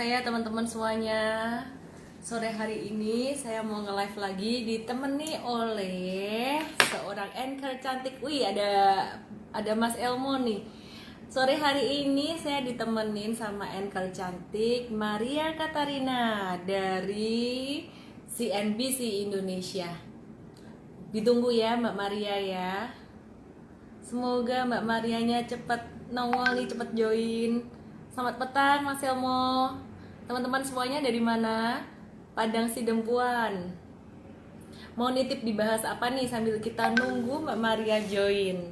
saya teman-teman semuanya. Sore hari ini saya mau nge-live lagi ditemani oleh seorang anchor cantik. Wih, ada Mas Elmo nih. Sore hari ini saya ditemenin sama anchor cantik Maria Katarina dari CNBC Indonesia. Ditunggu ya Mbak Maria ya. Semoga Mbak Marianya cepet nongol nih, cepet join. Selamat petang Mas Elmo. Teman-teman semuanya dari mana? Padang Sidempuan. Mau nitip dibahas apa nih sambil kita nunggu Mbak Maria join?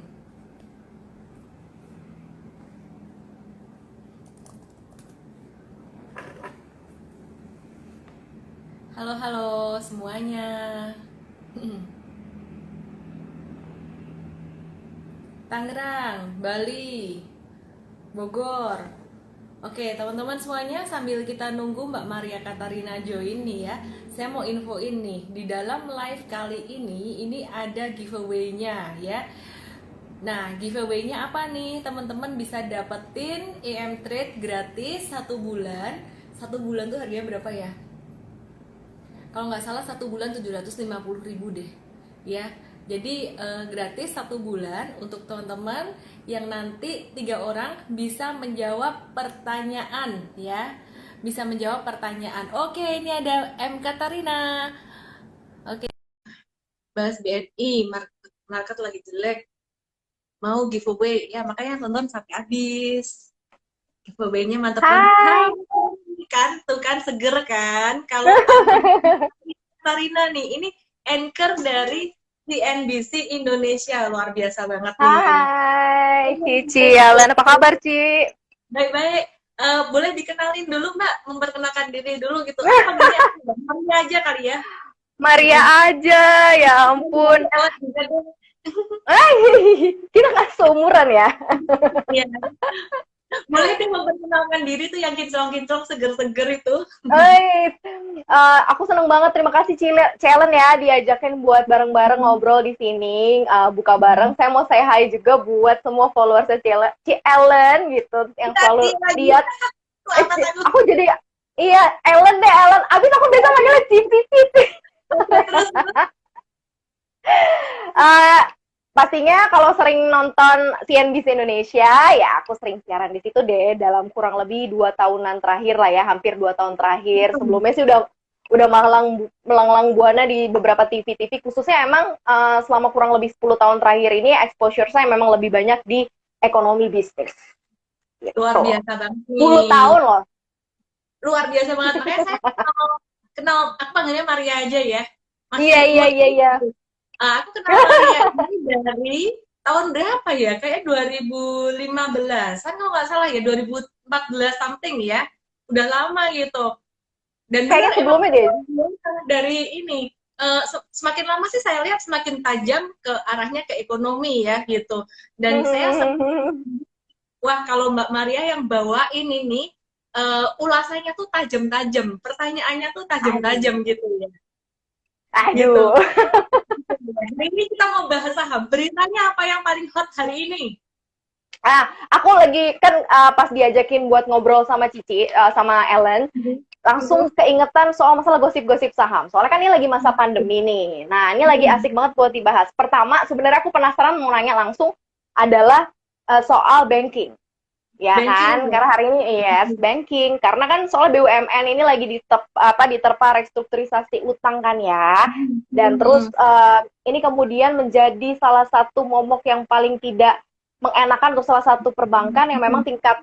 Halo halo semuanya. Tangerang, Bali, Bogor. Oke, teman-teman semuanya sambil kita nunggu Mbak Maria Katarina join nih ya. Saya mau infoin nih, di dalam live kali ini ada giveaway-nya ya. Nah, giveaway-nya apa nih? Teman-teman bisa dapetin EM Trade gratis 1 bulan. 1 bulan tuh harganya berapa ya? Kalau nggak salah 1 bulan 750.000 deh ya. Jadi gratis 1 bulan untuk teman-teman yang nanti 3 orang bisa menjawab pertanyaan ya, bisa menjawab pertanyaan. Oke, ini ada M Katarina. Oke, bahas BNI, market lagi jelek, mau giveaway ya, makanya tonton sampai habis. Giveaway-nya mantep banget kan, tuh kan seger kan. Kalau Katarina nih, ini anchor dari CNBC Indonesia, luar biasa banget nih. Hai, Cici, Alan, apa kabar, Ci? Baik-baik. Boleh dikenalin dulu Mbak, memperkenalkan diri dulu gitu. Apa Maria aja kali ya? Maria aja, ya ampun. Kita nggak seumuran ya? Iya. Boleh deh memperkenalkan diri tuh yang kinclong-kinclong seger-seger itu. Aku seneng banget, terima kasih Celen ya diajakin buat bareng-bareng ngobrol di sini, buka bareng. Saya mau say hi juga buat semua followersnya Celen gitu, yang selalu lihat. Aku jadi, iya, Ellen deh, Ellen. Abis aku biasa manggilnya Cici. Pastinya kalau sering nonton CNBC Indonesia, ya aku sering siaran di situ deh dalam kurang lebih 2 tahunan terakhir lah ya, hampir 2 tahun terakhir. Sebelumnya sih udah melanglang buana di beberapa TV-TV, khususnya emang selama kurang lebih 10 tahun terakhir ini exposure saya memang lebih banyak di ekonomi bisnis. Gitu. Luar biasa banget. 10 tahun loh. Luar biasa banget. Makanya saya kenal aku panggilnya Maria aja ya. Iya. Aku kenal Maria ini dari tahun berapa ya? Kayak 2015. Kan kalau nggak salah ya 2014 something ya. Udah lama gitu. Dan kayaknya sebelumnya deh. Dari ini semakin lama sih saya lihat semakin tajam ke arahnya ke ekonomi ya gitu. Dan saya wah kalau Mbak Maria yang bawa ini nih ulasannya tuh tajam-tajam, pertanyaannya tuh tajam-tajam gitu ya. Aduh. Gitu. Hari ini kita mau bahas saham. Beritanya apa yang paling hot hari ini? Aku lagi kan pas diajakin buat ngobrol sama Cici, sama Ellen, langsung keingetan soal masalah gosip-gosip saham. Soalnya kan ini lagi masa pandemi nih. Nah, ini lagi asik banget buat dibahas. Pertama, sebenarnya aku penasaran mau nanya langsung adalah soal banking. Ya banking, kan? Ya? Karena hari ini yes, banking. Karena kan soal BUMN ini lagi diterpa restrukturisasi utang kan ya. Dan terus ini kemudian menjadi salah satu momok yang paling tidak mengenakan untuk salah satu perbankan yang memang tingkat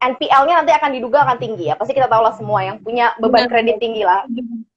NPL-nya nanti akan diduga akan tinggi ya. Pasti kita tahu lah semua yang punya beban kredit tinggi lah.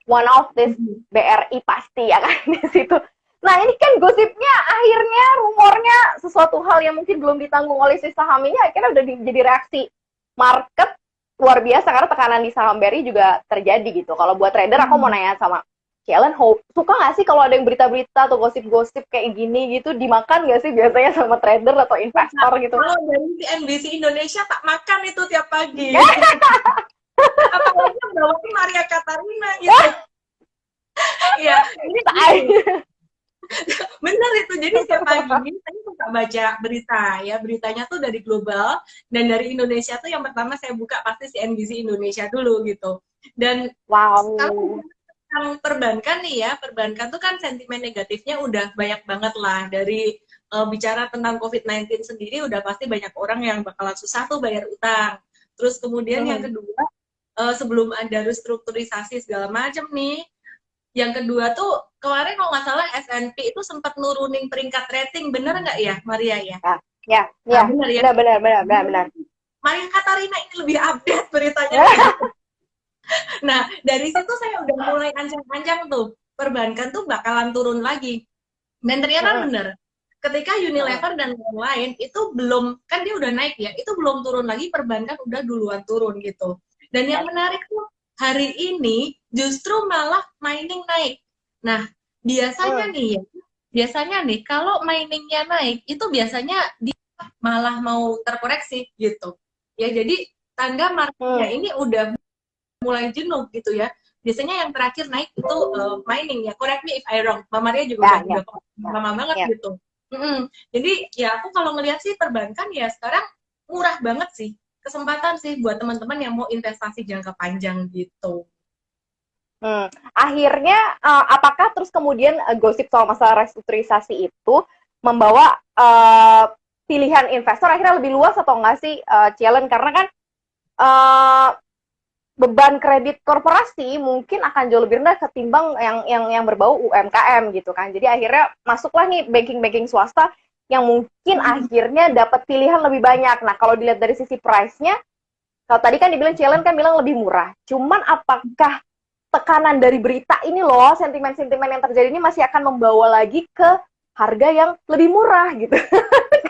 One of this BRI pasti ya kan di situ. Nah ini kan gosipnya akhirnya rumornya sesuatu hal yang mungkin belum ditanggung oleh si saham ini akhirnya udah jadi reaksi market luar biasa karena tekanan di saham BRI juga terjadi gitu. Kalau buat trader aku mau nanya sama Celen, suka nggak sih kalau ada yang berita-berita atau gosip-gosip kayak gini gitu dimakan nggak sih biasanya sama trader atau investor gitu? Kalau dari CNBC Indonesia tak makan itu tiap pagi. Apalagi bawain Maria Katarina gitu. Ya, ini bener itu. Jadi setiap pagi saya buka baca berita ya, beritanya tuh dari global dan dari Indonesia tuh yang pertama saya buka pasti CNBC Indonesia dulu gitu. Dan kalau Wow. yang perbankan nih ya, perbankan tuh kan sentimen negatifnya udah banyak banget lah. Dari bicara tentang COVID-19 sendiri udah pasti banyak orang yang bakalan susah tuh bayar utang. Terus kemudian yang Mhm. kedua, sebelum ada restrukturisasi segala macam nih, yang kedua tuh kemarin kalau nggak salah S&P itu sempat nurunin peringkat rating, bener nggak ya Maria ya? Ya, ya, Nah ya. bener ya. Benar, benar, benar, benar, benar. Maria Katarina ini lebih update beritanya nih. Nah dari situ saya udah mulai ancang-ancang tuh perbankan tuh bakalan turun lagi. Dan ternyata Mhm. bener. Ketika Mhm. Unilever dan lain-lain itu belum, kan dia udah naik ya, itu belum turun lagi, perbankan udah duluan turun gitu. Dan yang Ya. menarik tuh hari ini justru malah mining naik. Nah, biasanya Mhm. nih ya, biasanya nih kalau miningnya naik itu biasanya dia malah mau terkoreksi gitu. Ya, jadi tanda marketnya Mhm. ini udah mulai jenuh gitu ya. Biasanya yang terakhir naik itu mining ya. Correct me if I wrong. Mbak Maria juga Ya, ya, udah ya, lama banget ya. gitu. Jadi ya aku kalau ngelihat sih perbankan ya sekarang murah banget sih. Kesempatan sih buat teman-teman yang mau investasi jangka panjang gitu. Akhirnya, apakah terus kemudian gosip soal masalah restrukturisasi itu membawa pilihan investor akhirnya lebih luas atau enggak sih, Cielen? Karena kan uh, beban kredit korporasi mungkin akan jauh lebih rendah ketimbang yang berbau UMKM gitu kan. Jadi akhirnya masuklah nih banking-banking swasta yang mungkin akhirnya dapat pilihan lebih banyak. Nah, kalau dilihat dari sisi price-nya, kalau tadi kan dibilang Cielen kan bilang lebih murah. Cuman apakah tekanan dari berita ini loh, sentimen-sentimen yang terjadi ini masih akan membawa lagi ke harga yang lebih murah gitu.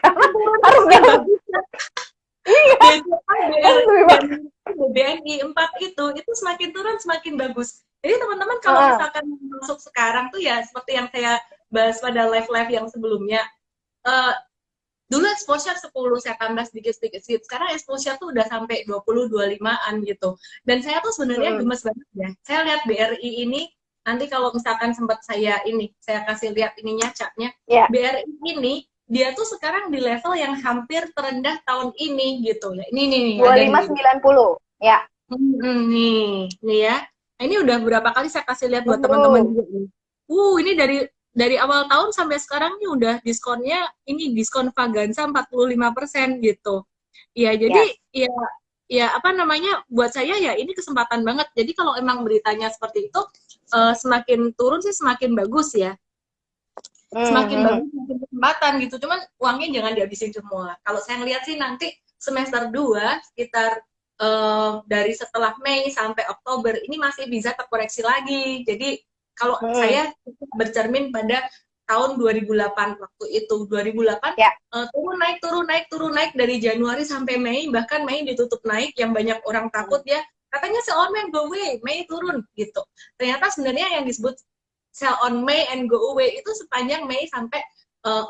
Karena harus Semakin dalam, bagus. iya, BCA, harus lebih dan murah. BBNI 4 itu semakin turun semakin bagus. Jadi teman-teman kalau misalkan masuk sekarang tuh ya seperti yang saya bahas pada live-live yang sebelumnya, uh, dulu exposure 10, saya tambah sedikit-sedikit. Sekarang exposure tuh udah sampai 20, 25-an gitu. Dan saya tuh sebenarnya gemes banget ya. Saya lihat BRI ini, nanti kalau misalkan sempat saya kasih lihat ininya, capnya. Ya, BRI ini, dia tuh sekarang di level yang hampir terendah tahun ini gitu ya. Ini nih, ada nih. 2590. Ya. Nih ya. Nah, ini udah berapa kali saya kasih lihat buat teman-teman Uh. juga nih. Ini dari awal tahun sampai sekarang nih udah diskonnya, ini diskon Vaganza 45% gitu. Ya, jadi Yes. ya apa namanya, buat saya ya ini kesempatan banget. Jadi kalau emang beritanya seperti itu, semakin turun sih semakin bagus ya. Semakin bagus, semakin kesempatan gitu. Cuman uangnya jangan dihabisin semua. Kalau saya ngeliat sih nanti semester 2 sekitar dari setelah Mei sampai Oktober ini masih bisa terkoreksi lagi. Jadi kalau saya bercermin pada tahun 2008 waktu itu. 2008 Ya. turun naik turun naik turun naik dari Januari sampai Mei, bahkan Mei ditutup naik yang banyak orang takut ya. Katanya sell on May go away, Mei turun gitu. Ternyata sebenarnya yang disebut sell on May and go away itu sepanjang Mei sampai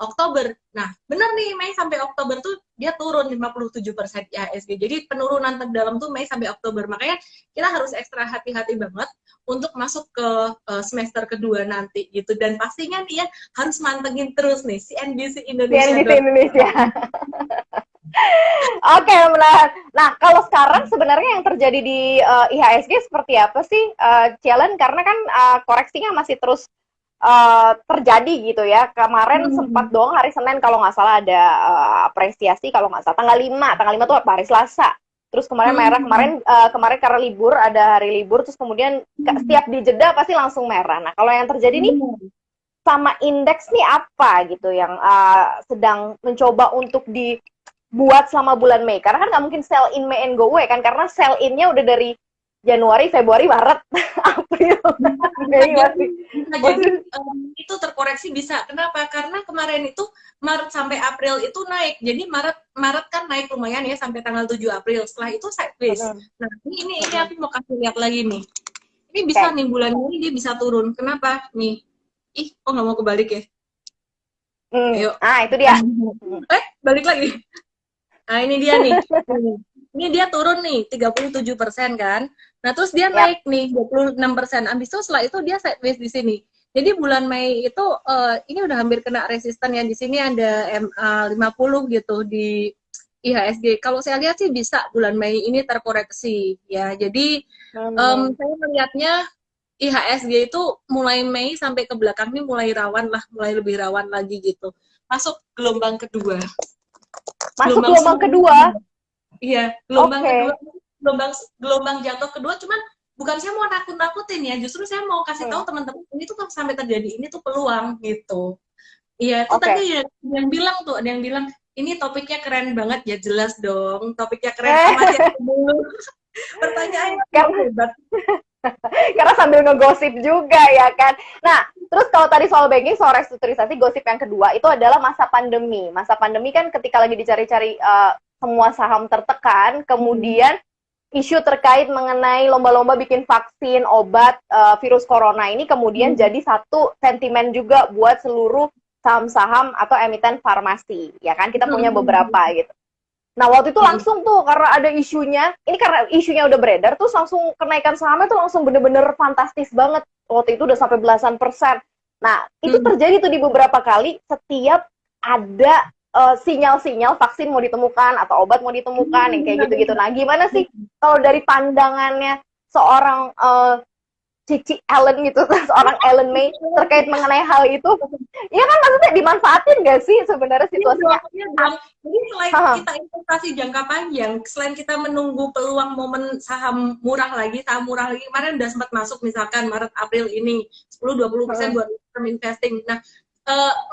Oktober. Nah, benar nih, Mei sampai Oktober tuh dia turun 57% IHSG. Jadi penurunan terdalam tuh Mei sampai Oktober. Makanya kita harus ekstra hati-hati banget untuk masuk ke semester kedua nanti gitu. Dan pastinya nih ya harus mantengin terus nih CNBC Indonesia. CNBC Indonesia. Oke, benar. Nah, kalau sekarang sebenarnya yang terjadi di IHSG seperti apa sih, Cielen? Karena kan koreksinya masih terus terjadi gitu ya. Kemarin sempat doang hari Senin kalau nggak salah ada apresiasi, kalau nggak salah tanggal 5 tuh apa, hari Selasa. Terus kemarin merah, kemarin karena libur, ada hari libur, terus kemudian setiap dijeda pasti langsung merah. Nah, kalau yang terjadi nih sama indeks nih apa gitu yang sedang mencoba untuk dibuat selama bulan Mei? Karena kan nggak mungkin sell in May and go away kan, karena sell in-nya udah dari Januari, Februari, Maret, April, Mei masih. Itu terkoreksi bisa. Kenapa? Karena kemarin itu Maret sampai April itu naik. Jadi Maret kan naik lumayan ya sampai tanggal 7 April. Setelah itu sideways. Nah, ini aku mau kasih lihat lagi nih. Ini bisa nih bulan ini dia bisa turun. Kenapa? Nih. Kok nggak mau kebalik ya? Ayo. Itu dia. Balik lagi. Nah, ini dia nih. Ini dia turun nih 37% kan. Nah, terus dia naik nih 26%. Habis itu setelah itu dia sideways di sini. Jadi bulan Mei itu ini udah hampir kena resisten ya. Di sini ada MA 50 gitu di IHSG. Kalau saya lihat sih bisa bulan Mei ini terkoreksi ya. Jadi Hmm. saya melihatnya IHSG itu mulai Mei sampai ke belakang ini mulai rawan lah, mulai lebih rawan lagi gitu. Masuk gelombang kedua. Masuk Gelombang gelombang tsunami. kedua. Iya, gelombang kedua, Oke. gelombang gelombang jatuh kedua, cuman bukan saya mau nakut-nakutin ya, justru saya mau kasih tahu Hmm. teman-teman ini tuh kan sampai terjadi ini tuh peluang gitu. Iya, itu tadi Oke. ya yang bilang tuh, ada yang bilang ini topiknya keren banget ya, jelas dong, topiknya keren amat ya. Eh, Pertanyaannya yang karena hebat. karena sambil ngegosip juga ya kan. Nah, terus kalau tadi soal banking, soal restrukturisasi, gosip yang kedua itu adalah masa pandemi. Masa pandemi kan ketika lagi dicari-cari semua saham tertekan, kemudian isu terkait mengenai lomba-lomba bikin vaksin, obat virus corona ini kemudian jadi satu sentimen juga buat seluruh saham-saham atau emiten farmasi, ya kan? Kita punya beberapa gitu. Nah, waktu itu langsung tuh karena ada isunya, ini karena isunya udah beredar, terus langsung kenaikan sahamnya tuh langsung bener-bener fantastis banget. Waktu itu udah sampai belasan persen. Nah, itu terjadi tuh di beberapa kali setiap ada sinyal-sinyal vaksin mau ditemukan atau obat mau ditemukan yang kayak gitu-gitu. Nah, gimana sih kalau dari pandangannya seorang Cici Ellen gitu, seorang Ellen May terkait mengenai hal itu? Iya kan maksudnya dimanfaatin nggak sih sebenarnya Iya situasinya? dong, iya dong. Jadi selain kita investasi jangka panjang, selain kita menunggu peluang momen saham murah lagi, kemarin udah sempat masuk misalkan Maret April ini 10-20% buat term investing. Nah,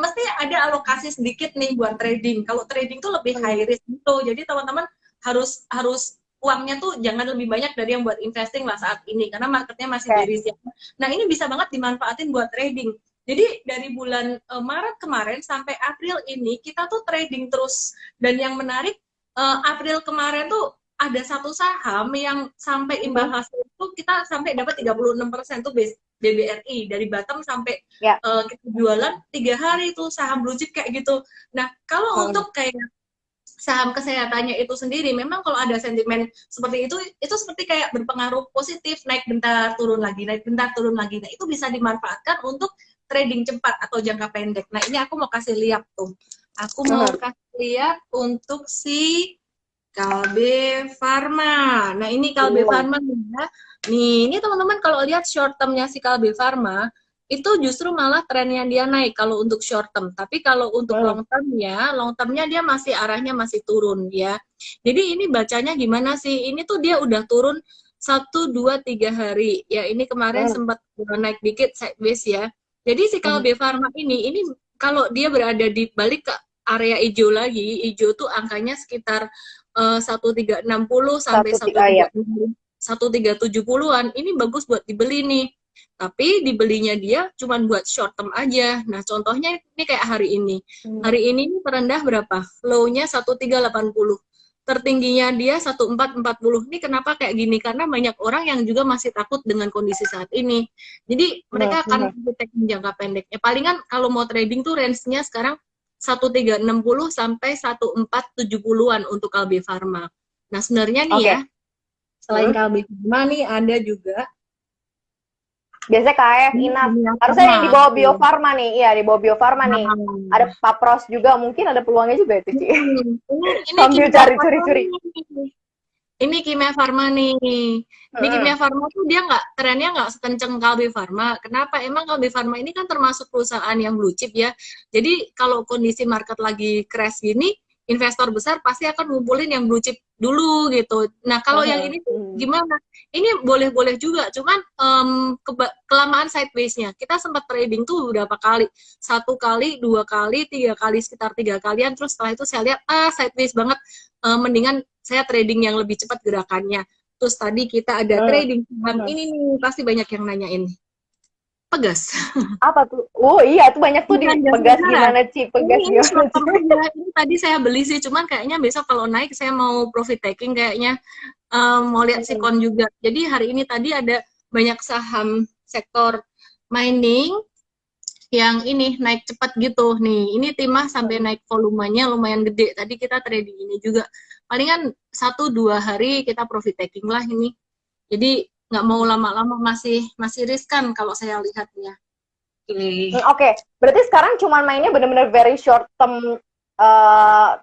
mesti ada alokasi sedikit nih buat trading. Kalau trading tuh lebih high risk gitu. Jadi teman-teman harus harus uangnya tuh jangan lebih banyak dari yang buat investing lah saat ini karena marketnya masih Oke. bearish ya. Nah, ini bisa banget dimanfaatin buat trading. Jadi dari bulan Maret kemarin sampai April ini kita tuh trading terus, dan yang menarik April kemarin tuh ada satu saham yang sampai imbal hasil itu kita sampai dapat 36% tuh BBRI dari bottom sampai Ya. kita jualan 3 hari tuh saham blue chip kayak gitu. Nah, kalau untuk kayak saham kesehatannya itu sendiri, memang kalau ada sentimen seperti itu seperti kayak berpengaruh positif, naik bentar, turun lagi, naik bentar, turun lagi. Nah, itu bisa dimanfaatkan untuk trading cepat atau jangka pendek. Nah, ini aku mau kasih lihat tuh. Aku mau kasih lihat untuk si Kalbe Pharma. Nah, ini Kalbe Pharma ya. Nih, ini teman-teman kalau lihat short term-nya si Kalbe Pharma, itu justru malah trennya dia naik kalau untuk short term. Tapi kalau untuk long termnya dia masih arahnya masih turun ya. Jadi ini bacanya gimana sih? Ini tuh dia udah turun 1, 2, 3 hari. Ya, ini kemarin sempat naik dikit sideways ya. Jadi si Kalbe Pharma ini kalau dia berada di balik ke area hijau lagi, hijau tuh angkanya sekitar 1360 sampai 1370-an, ini bagus buat dibeli nih. Tapi dibelinya dia cuma buat short term aja. Nah, contohnya ini kayak hari ini. Hari ini terendah berapa? Low-nya 1380. Tertingginya dia 1440. Ini kenapa kayak gini? Karena banyak orang yang juga masih takut dengan kondisi saat ini. Jadi mereka akan taking jangka pendeknya. Palingan kalau mau trading tuh range-nya sekarang 1360 sampai 1470-an untuk Kalbe Pharma. Nah, sebenarnya nih ya, selain Kalbe Pharma nih ada juga biasanya KF, INAF. Harusnya yang di bawah Bio Farma nih. Iya, di bawah Bio Farma nih. Ada Papros juga, mungkin ada peluangnya juga itu, Ci. Sambil cari-curi. Ini Kimia Farma nih. Ini Kimia Farma tuh dia trennya nggak sekenceng Kalbe Pharma. Kenapa? Emang Kalbe Pharma ini kan termasuk perusahaan yang blue chip ya. Jadi kalau kondisi market lagi crash gini, investor besar pasti akan ngumpulin yang blue chip dulu gitu. Nah, kalau yang ini tuh gimana? Ini boleh-boleh juga, cuman kelamaan sideways-nya. Kita sempat trading tuh berapa kali? 1 kali, 2 kali, 3 kali, sekitar 3 kalian. Terus setelah itu saya lihat, sideways banget. Mendingan saya trading yang lebih cepat gerakannya. Terus tadi kita ada trading saham ini nih, pasti banyak yang nanyain. Pegas. Apa tuh? Oh iya, itu banyak tuh di Pegas gimana, Ci? Pegas gimana, Ci? Ini tadi saya beli sih, cuman kayaknya besok kalau naik saya mau profit taking kayaknya. Mau lihat sikon juga. Jadi hari ini tadi ada banyak saham sektor mining yang ini naik cepat gitu. Nih, ini timah sampai naik volumenya lumayan gede. Tadi kita trading ini juga. Palingan 1-2 hari kita profit taking lah ini. Jadi nggak mau lama-lama, masih riskan kalau saya lihatnya. Oke. Berarti sekarang cuman mainnya bener-bener very short term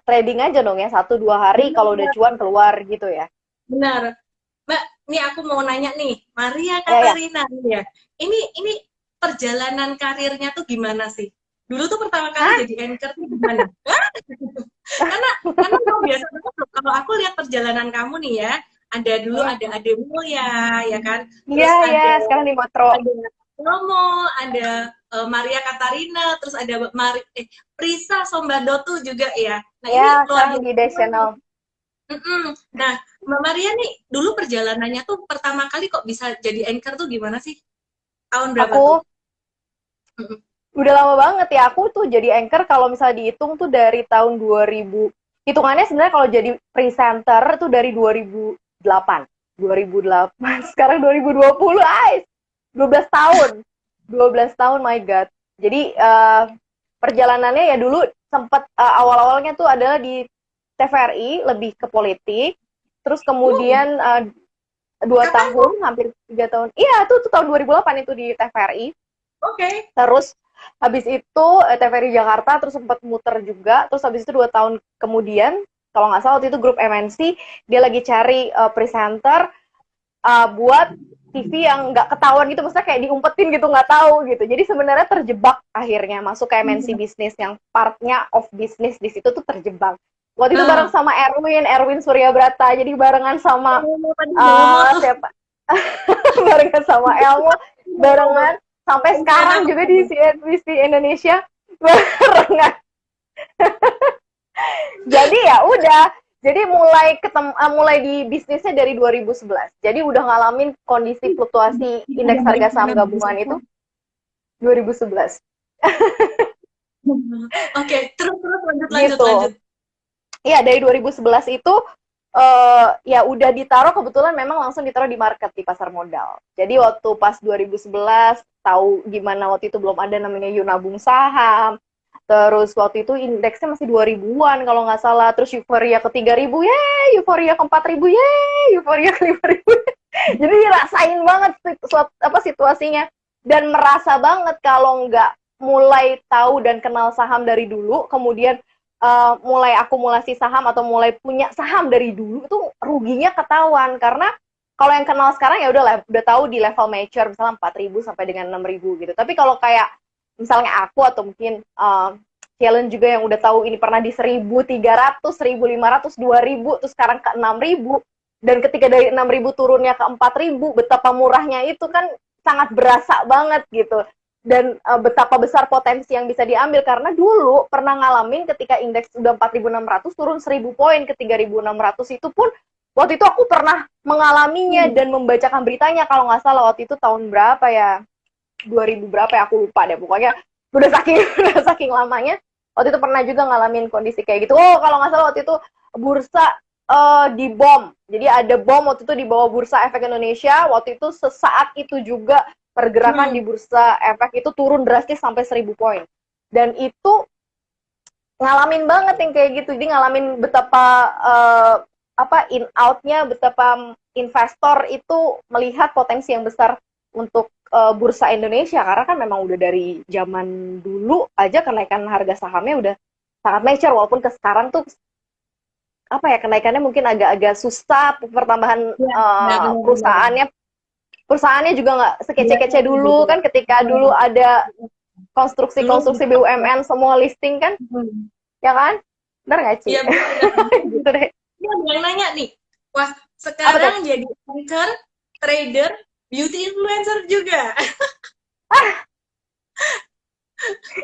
trading aja dong ya, 1-2 hari kalau udah cuan keluar gitu ya. Benar. Mbak, nih aku mau nanya nih, Maria Ya ya. Katarina nih ya. Ini perjalanan karirnya tuh gimana sih? Dulu tuh pertama kali Hah? jadi anchor tuh gimana? Karena kamu biasa banget loh. Kalau aku lihat perjalanan kamu nih ya, ada dulu Hmm. ada Ade Mulya, ya kan? Iya Terus ya, sekarang di Metro. ada Romo, ada Maria Katarina, terus ada Prisa Sombadotu juga ya. Nah Ya, ini luar sekarang di biasa. Dash Channel. Nah, Mbak Maria nih dulu perjalanannya tuh pertama kali kok bisa jadi anchor tuh gimana sih? Tahun berapa tuh? Aku Mm-mm. udah lama banget ya, aku tuh jadi anchor kalau misalnya dihitung tuh dari tahun 2000. Hitungannya sebenarnya kalau jadi presenter tuh dari 2008. 2008, sekarang 2020, guys. 12 tahun. 12 tahun, my god. Jadi perjalanannya ya dulu sempat awal-awalnya tuh adalah di TVRI, lebih ke politik. Terus Uh, kemudian 2 tahun, hampir 3 tahun. Iya, tuh tahun 2008 itu di TVRI. oke. Terus habis itu TVRI Jakarta, terus sempat muter juga. Terus habis itu 2 tahun kemudian, kalau nggak salah waktu itu grup MNC, dia lagi cari presenter buat TV yang nggak ketahuan gitu, maksudnya kayak diumpetin gitu, nggak tahu gitu. Jadi sebenarnya terjebak akhirnya masuk ke MNC bisnis yang partnya of bisnis di situ tuh terjebak. Waktu itu bareng Nah, sama Erwin Suryabrata, jadi barengan sama Bomo tuh. siapa? Barengan sama Elmo, barengan sampai sekarang juga di CNBC Indonesia barengan. Jadi ya udah, jadi mulai di bisnisnya dari 2011. Jadi udah ngalamin kondisi fluktuasi indeks harga saham gabungan itu 2011. Oke, terus lanjut Gitu. lanjut. Iya, dari 2011 itu ya udah ditaruh, kebetulan memang langsung ditaruh di market, di pasar modal. Jadi waktu pas 2011 tahu gimana, waktu itu belum ada namanya Yunabung saham. Terus waktu itu indeksnya masih 2000-an kalau nggak salah. Terus euforia ke 3000, yeay, euforia ke 4000, yeay, euforia ke 5000. Jadi rasain banget situasinya, dan merasa banget kalau nggak mulai tahu dan kenal saham dari dulu, kemudian mulai akumulasi saham atau mulai punya saham dari dulu, itu ruginya ketahuan. Karena kalau yang kenal sekarang ya udah tahu di level mature, misalnya 4000 sampai dengan 6000 gitu. Tapi kalau kayak misalnya aku atau mungkin challenge juga yang udah tahu ini pernah di 1300, 1500, 2000, terus sekarang ke 6000, dan ketika dari 6000 turunnya ke 4000, betapa murahnya itu kan sangat berasa banget gitu. Dan betapa besar potensi yang bisa diambil, karena dulu pernah ngalamin ketika indeks udah 4600 turun 1000 poin ke 3600, itu pun waktu itu aku pernah mengalaminya dan membacakan beritanya, kalau nggak salah waktu itu tahun berapa ya, 2000 berapa ya, aku lupa deh, pokoknya udah saking udah saking lamanya. Waktu itu pernah juga ngalamin kondisi kayak gitu. Oh, kalau nggak salah waktu itu bursa di bom. Jadi ada bom waktu itu di bawah Bursa Efek Indonesia. Waktu itu sesaat itu juga pergerakan di Bursa Efek itu turun drastis sampai 1000 poin. Dan itu ngalamin banget yang kayak gitu. Jadi ngalamin betapa in outnya, betapa investor itu melihat potensi yang besar untuk bursa Indonesia, karena kan memang udah dari zaman dulu aja kenaikan harga sahamnya udah sangat mature, walaupun ke sekarang tuh kenaikannya mungkin agak-agak susah, pertambahan perusahaannya juga nggak sekece-kece dulu kan, ketika dulu ada konstruksi BUMN semua listing kan, ya kan? Benar nggak, Ci? Iya, gitu deh. Ini ada yang nanya nih, wah sekarang jadi anchor, trader, beauty influencer juga.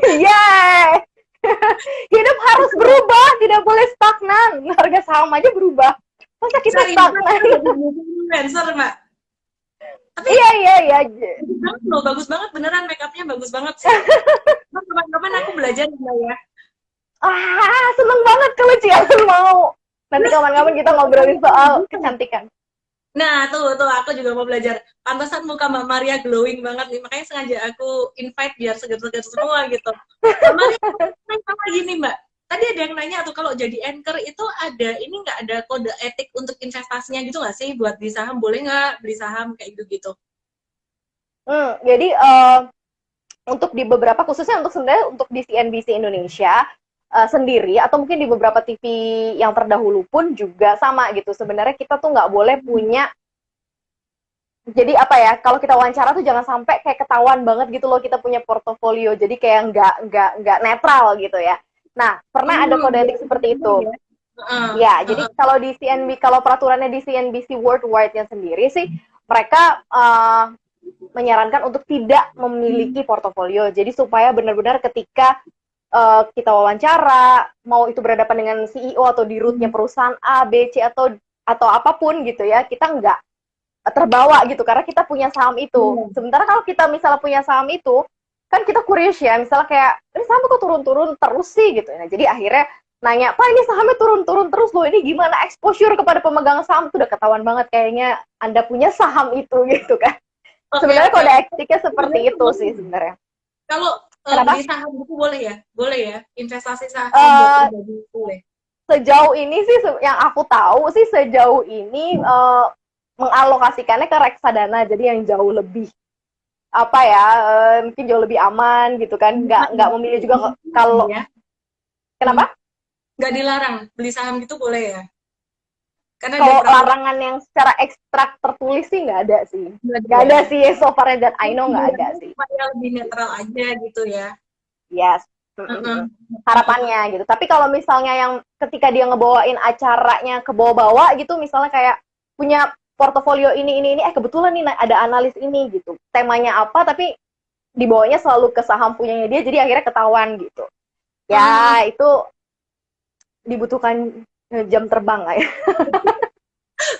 Yeay! Hidup harus berubah, tidak boleh stagnan. Harga saham aja berubah. Masa kita stagnan? Influencer, Mbak. Tapi iya. Bagus banget, beneran make up-nya bagus banget sih. Kapan-kapan aku belajar Mbak ya. Seneng banget kalau Cian mau. Nanti kapan-kapan kita ngobrolin soal kecantikan. Nah, tuh aku juga mau belajar. Pantesan muka Mbak Maria glowing banget nih, makanya sengaja aku invite biar seger-seger semua gitu. Mbak Maria, sama gini Mbak, tadi ada yang nanya tuh, kalau jadi anchor itu nggak ada kode etik untuk investasinya gitu nggak sih? Buat beli saham, boleh nggak beli saham kayak gitu-gitu? Jadi untuk di beberapa, khususnya untuk sebenarnya untuk di CNBC Indonesia sendiri, atau mungkin di beberapa TV yang terdahulu pun juga sama gitu. Sebenarnya kita tuh nggak boleh punya, jadi apa ya, kalau kita wawancara tuh jangan sampai kayak ketahuan banget gitu loh kita punya portofolio, jadi kayak nggak netral gitu ya. Nah, pernah ada kode etik seperti itu. Ya, jadi kalau di kalau peraturannya di CNBC Worldwide-nya sendiri sih, mereka menyarankan untuk tidak memiliki portofolio. Jadi supaya benar-benar ketika kita wawancara, mau itu berhadapan dengan CEO atau di root-nya perusahaan A, B, C atau apapun gitu ya, kita nggak terbawa gitu karena kita punya saham itu. Sementara kalau kita misalnya punya saham itu, kan kita curious ya, misalnya kayak ini saham kok turun-turun terus sih gitu. Nah, jadi akhirnya nanya, Pak ini sahamnya turun-turun terus loh, ini gimana exposure kepada pemegang saham? Itu udah ketahuan banget kayaknya Anda punya saham itu gitu kan. Sebenarnya kode etiknya seperti itu sih sebenarnya. Kalau beli saham itu boleh ya? Boleh ya? Investasi saham boleh? Sejauh ini sih, yang aku tahu sih sejauh ini mengalokasikannya ke reksadana, jadi yang jauh lebih apa ya, mungkin jauh lebih aman gitu kan, nggak memilih juga kalau kenapa? Nggak dilarang beli saham gitu boleh ya? Karena kalau larangan yang secara ekstrak tertulis sih nggak ada sih, nggak ada sih, so far that I know nggak ada sih. Supaya lebih netral aja gitu ya. Yes. Harapannya gitu. Tapi kalau misalnya yang ketika dia ngebawain acaranya ke bawah-bawah gitu, misalnya kayak punya portofolio ini kebetulan nih ada analis ini gitu, temanya apa, tapi dibawanya selalu ke saham punyanya dia, jadi akhirnya ketahuan gitu ya. Itu dibutuhkan jam terbang lah ya.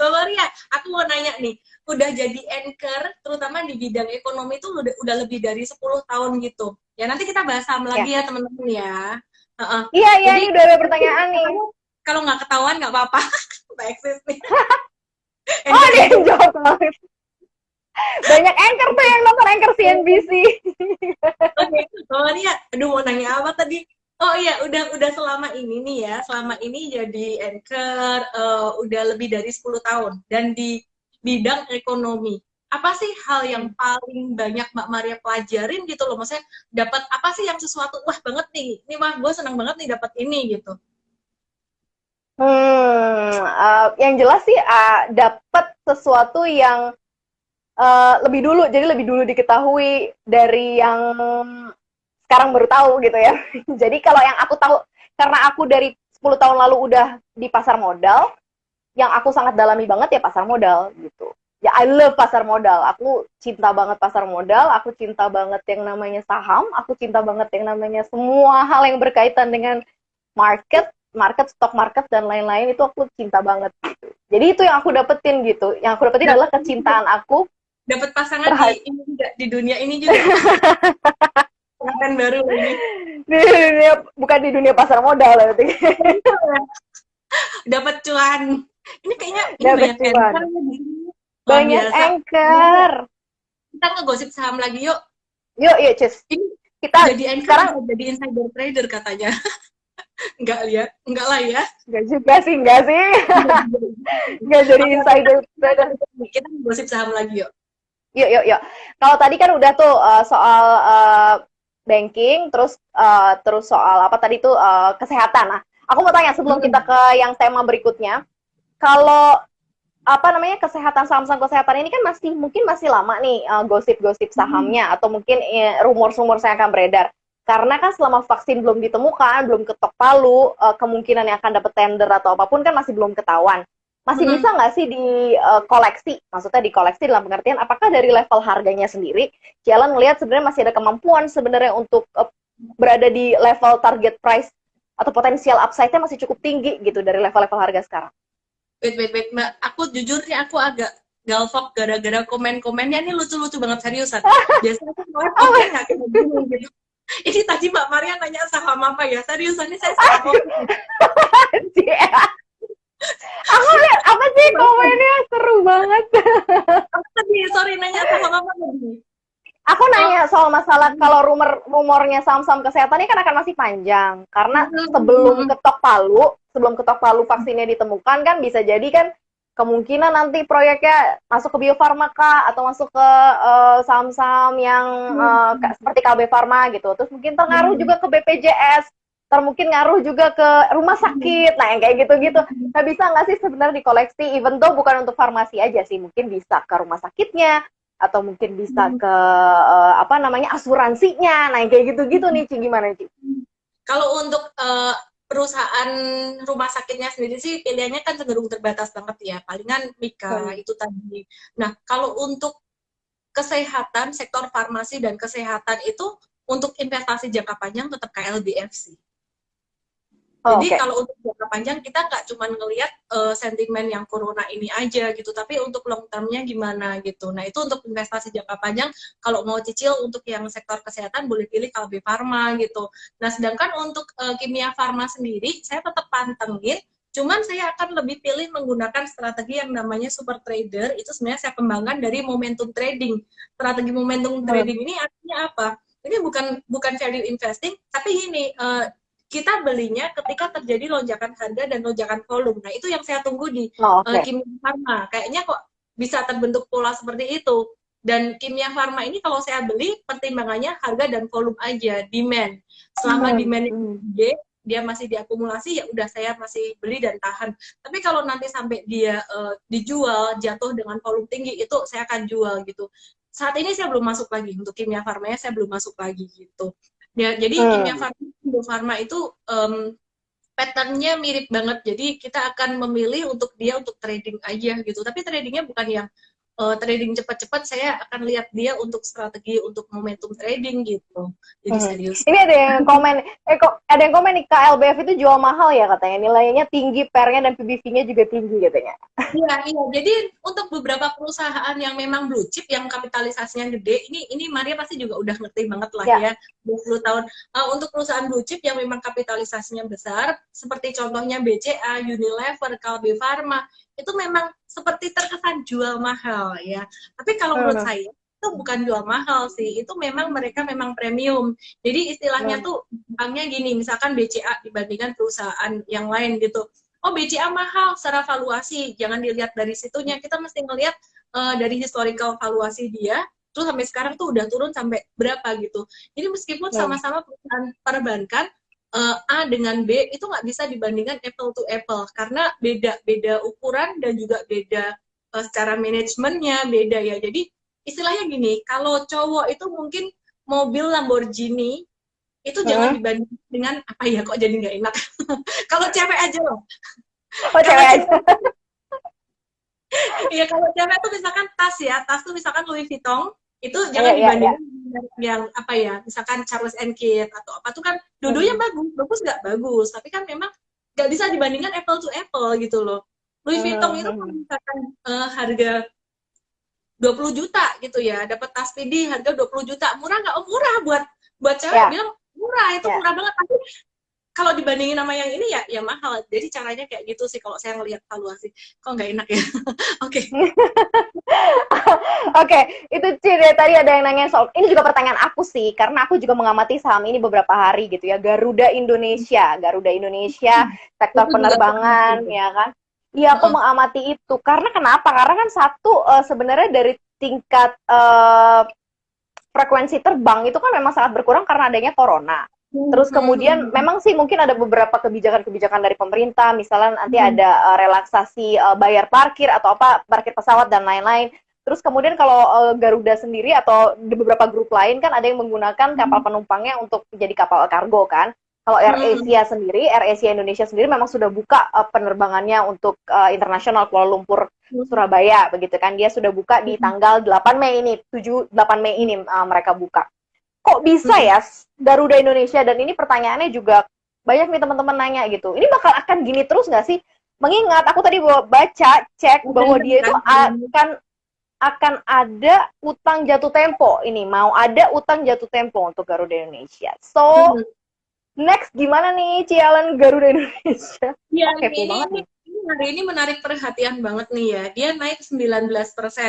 Mbak Maria, aku mau nanya nih, udah jadi anchor terutama di bidang ekonomi itu udah lebih dari 10 tahun gitu ya. Nanti kita bahas saham lagi ya teman-teman ya. Iya, ini udah ada pertanyaan nih. Kalau nggak ketahuan nggak apa-apa. Mbak Eksis nih. Oh, dia yang jawab banget. Banyak anchor tuh yang nonton anchor CNBC. Oke, Mbak Maria, aduh mau nanya apa tadi? Oh iya, udah selama ini nih ya, selama ini jadi anchor udah lebih dari 10 tahun dan di bidang ekonomi. Apa sih hal yang paling banyak Mbak Maria pelajarin gitu loh? Maksudnya dapat apa sih yang sesuatu wah banget nih, ini mah gue senang banget nih dapat ini gitu. Yang jelas sih dapat sesuatu yang lebih dulu, jadi lebih dulu diketahui dari yang sekarang baru tahu gitu ya. Jadi kalau yang aku tahu, karena aku dari 10 tahun lalu udah di pasar modal, yang aku sangat dalami banget ya pasar modal gitu. Ya I love pasar modal, aku cinta banget pasar modal, aku cinta banget yang namanya saham, aku cinta banget yang namanya semua hal yang berkaitan dengan market, stock market dan lain-lain, itu aku cinta banget gitu. Jadi itu yang aku dapetin gitu. Yang aku dapetin adalah kecintaan aku. Dapat pasangan di dunia ini juga. Kan baru lagi. Bukan di dunia pasar modal berarti. Dapat cuan. Ini kayaknya dapat cuan. Banyak anchor. Kita ngegosip saham lagi yuk. Yuk, Cus. Kita jadi anchor sekarang jadi insider trader katanya. Enggak lah ya. Enggak juga sih, enggak jadi insider trader. Kita ngegosip saham lagi yuk. Yuk. Kalau tadi kan udah tuh soal banking, terus soal apa tadi tuh kesehatan. Nah, aku mau tanya sebelum kita ke yang tema berikutnya. Kalau apa namanya kesehatan, saham-saham kesehatan ini kan mungkin masih lama nih gosip-gosip sahamnya atau mungkin rumor-rumor yang akan beredar. Karena kan selama vaksin belum ditemukan, belum ketok palu, kemungkinan yang akan dapat tender atau apapun kan masih belum ketahuan. Masih bisa nggak sih dikoleksi? Maksudnya dikoleksi dalam pengertian apakah dari level harganya sendiri, Cialan ngelihat sebenarnya masih ada kemampuan sebenarnya untuk berada di level target price atau potensial upside-nya masih cukup tinggi gitu dari level-level harga sekarang. Wait, Mbak. Aku jujur nih aku agak galvok gara-gara komen-komennya ini lucu-lucu banget, seriusan. Biasanya aku komen nggak kayak gini gitu. Ini tadi Mbak Maria nanya saham apa ya? Seriusan ini saya salah komen. Aku lihat apa sih komennya, seru banget. Sorry, nanya saham apa tadi? Aku nanya soal masalah kalau rumornya saham-saham kesehatan ini kan akan masih panjang karena sebelum ketok palu vaksinnya ditemukan kan bisa jadi kan kemungkinan nanti proyeknya masuk ke Bio Farma kah, atau masuk ke saham-saham yang seperti KB Farma gitu. Terus mungkin terpengaruh juga ke BPJS, mungkin ngaruh juga ke rumah sakit. Nah, yang kayak gitu-gitu. Nah, bisa nggak sih sebenarnya dikoleksi, even though bukan untuk farmasi aja sih, mungkin bisa ke rumah sakitnya, atau mungkin bisa ke apa namanya, asuransinya. Nah, yang kayak gitu-gitu nih, Ci, gimana, Ci? Kalau untuk perusahaan rumah sakitnya sendiri sih pilihannya kan cenderung terbatas banget ya. Palingan Mika itu tadi. Nah, kalau untuk kesehatan, sektor farmasi dan kesehatan itu untuk investasi jangka panjang tetap KLBF sih. Oh, Jadi okay. kalau untuk jangka panjang kita nggak cuma ngelihat sentimen yang corona ini aja gitu, tapi untuk long term-nya gimana gitu. Nah itu untuk investasi jangka panjang, kalau mau cicil untuk yang sektor kesehatan boleh pilih KB Farma gitu. Nah sedangkan untuk Kimia Farma sendiri, saya tetap pantengin, cuman saya akan lebih pilih menggunakan strategi yang namanya super trader. Itu sebenarnya saya kembangkan dari momentum trading. Strategi momentum trading ini artinya apa? Ini bukan value investing, tapi ini kita belinya ketika terjadi lonjakan harga dan lonjakan volume. Nah, itu yang saya tunggu di Kimia Farma. Kayaknya kok bisa terbentuk pola seperti itu. Dan Kimia Farma ini kalau saya beli, pertimbangannya harga dan volume aja, demand. Selama demand gede, dia masih diakumulasi, ya udah saya masih beli dan tahan. Tapi kalau nanti sampai dia dijual, jatuh dengan volume tinggi, itu saya akan jual gitu. Saat ini saya belum masuk lagi, untuk Kimia Farma saya belum masuk lagi gitu. Ya, jadi Kimia Farma, Bio Farma itu patternnya mirip banget. Jadi kita akan memilih untuk dia untuk trading aja gitu. Tapi tradingnya bukan yang trading cepat-cepat. Saya akan lihat dia untuk strategi untuk momentum trading gitu. Jadi serius. Ini ada yang komen, ada yang komen nih, KLBF itu jual mahal ya katanya, nilainya tinggi, PER-nya dan PBV-nya juga tinggi katanya. Iya, iya. Jadi untuk beberapa perusahaan yang memang blue chip, yang kapitalisasinya gede, ini Maria pasti juga udah ngerti banget lah ya, 20 tahun. Untuk perusahaan blue chip yang memang kapitalisasinya besar, seperti contohnya BCA, Unilever, Kalbe Farma, itu memang seperti terkesan jual mahal ya. Tapi kalau menurut saya, itu bukan jual mahal sih, itu memang mereka memang premium. Jadi istilahnya tuh banknya gini, misalkan BCA dibandingkan perusahaan yang lain gitu. Oh BCA mahal secara valuasi, jangan dilihat dari situnya, kita mesti ngelihat dari historical valuasi dia, terus sampai sekarang tuh udah turun sampai berapa gitu. Jadi meskipun sama-sama perusahaan perbankan, A dengan B itu nggak bisa dibandingkan apple to apple, karena beda ukuran dan juga beda secara manajemennya beda ya. Jadi istilahnya gini, kalau cowok itu mungkin mobil Lamborghini itu jangan dibandingkan dengan apa ya, kok jadi nggak enak. Kalau cewek aja loh. Oh, cewek aja. Iya, kalau cewek tuh misalkan tas ya, tas tuh misalkan Louis Vuitton, itu jangan dibandingkan yang apa ya, misalkan Charles and Keith atau apa tuh kan dua-duanya bagus nggak bagus, tapi kan memang nggak bisa dibandingkan apple to apple gitu loh. Louis Vuitton itu kalau misalkan harga 20 juta gitu ya, dapat tas PD harga 20 juta, murah nggak? Oh, murah buat cewek bilang murah, itu murah banget, tapi kalau dibandingin sama yang ini ya mahal. Jadi caranya kayak gitu sih kalau saya ngelihat valuasi. Kok nggak enak ya? Oke. Oke, itu Ci, tadi ada yang nanya soal, ini juga pertanyaan aku sih, karena aku juga mengamati saham ini beberapa hari gitu ya, Garuda Indonesia, sektor penerbangan, ya kan? Iya, aku mengamati itu. Karena kenapa? Karena kan satu, sebenarnya dari tingkat frekuensi terbang itu kan memang sangat berkurang karena adanya corona. Terus kemudian memang sih mungkin ada beberapa kebijakan-kebijakan dari pemerintah, misalnya nanti ada relaksasi bayar parkir atau apa, parkir pesawat dan lain-lain. Terus kemudian kalau Garuda sendiri atau di beberapa grup lain kan ada yang menggunakan kapal penumpangnya untuk jadi kapal kargo kan. Kalau AirAsia Indonesia sendiri memang sudah buka penerbangannya untuk internasional Kuala Lumpur Surabaya begitu kan. Dia sudah buka di tanggal 8 Mei ini, 8 Mei ini mereka buka. Kok bisa ya Garuda Indonesia, dan ini pertanyaannya juga banyak nih teman-teman nanya gitu, ini bakal akan gini terus nggak sih? Mengingat aku tadi cek bahwa dia itu akan ada utang jatuh tempo, ini mau ada utang jatuh tempo untuk Garuda Indonesia. So next gimana nih Cialan Garuda Indonesia? Ya, hari ini menarik perhatian banget nih ya. Dia naik 19%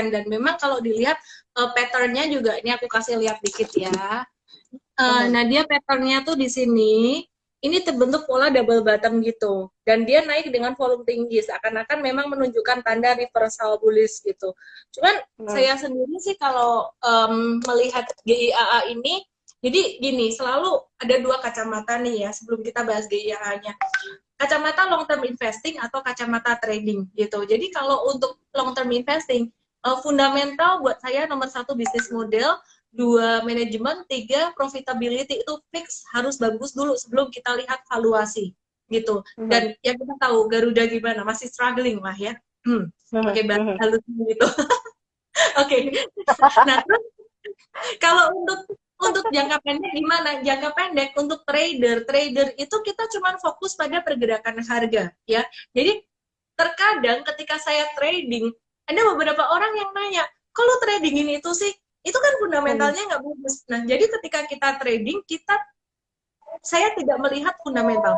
dan memang kalau dilihat pattern-nya juga, ini aku kasih lihat dikit ya. Nah, dia pattern-nya tuh di sini ini terbentuk pola double bottom gitu, dan dia naik dengan volume tinggi, seakan-akan memang menunjukkan tanda reversal bullish gitu. Cuman saya sendiri sih kalau melihat GIAA ini, jadi gini, selalu ada dua kacamata nih ya sebelum kita bahas GIAA-nya. Kacamata long term investing atau kacamata trading gitu. Jadi kalau untuk long term investing, fundamental buat saya nomor satu bisnis model, dua manajemen, tiga profitability, itu fix harus bagus dulu sebelum kita lihat valuasi gitu. Dan yang kita tahu Garuda gimana, masih struggling lah ya. Oke, halus gitu. Oke. Nah, terus kalau untuk jangka pendek gimana? Jangka pendek untuk trader itu kita cuma fokus pada pergerakan harga ya. Jadi terkadang ketika saya trading, ada beberapa orang yang nanya, kalau trading ini itu sih, itu kan fundamentalnya nggak bagus. Nah, jadi ketika kita trading, saya tidak melihat fundamental.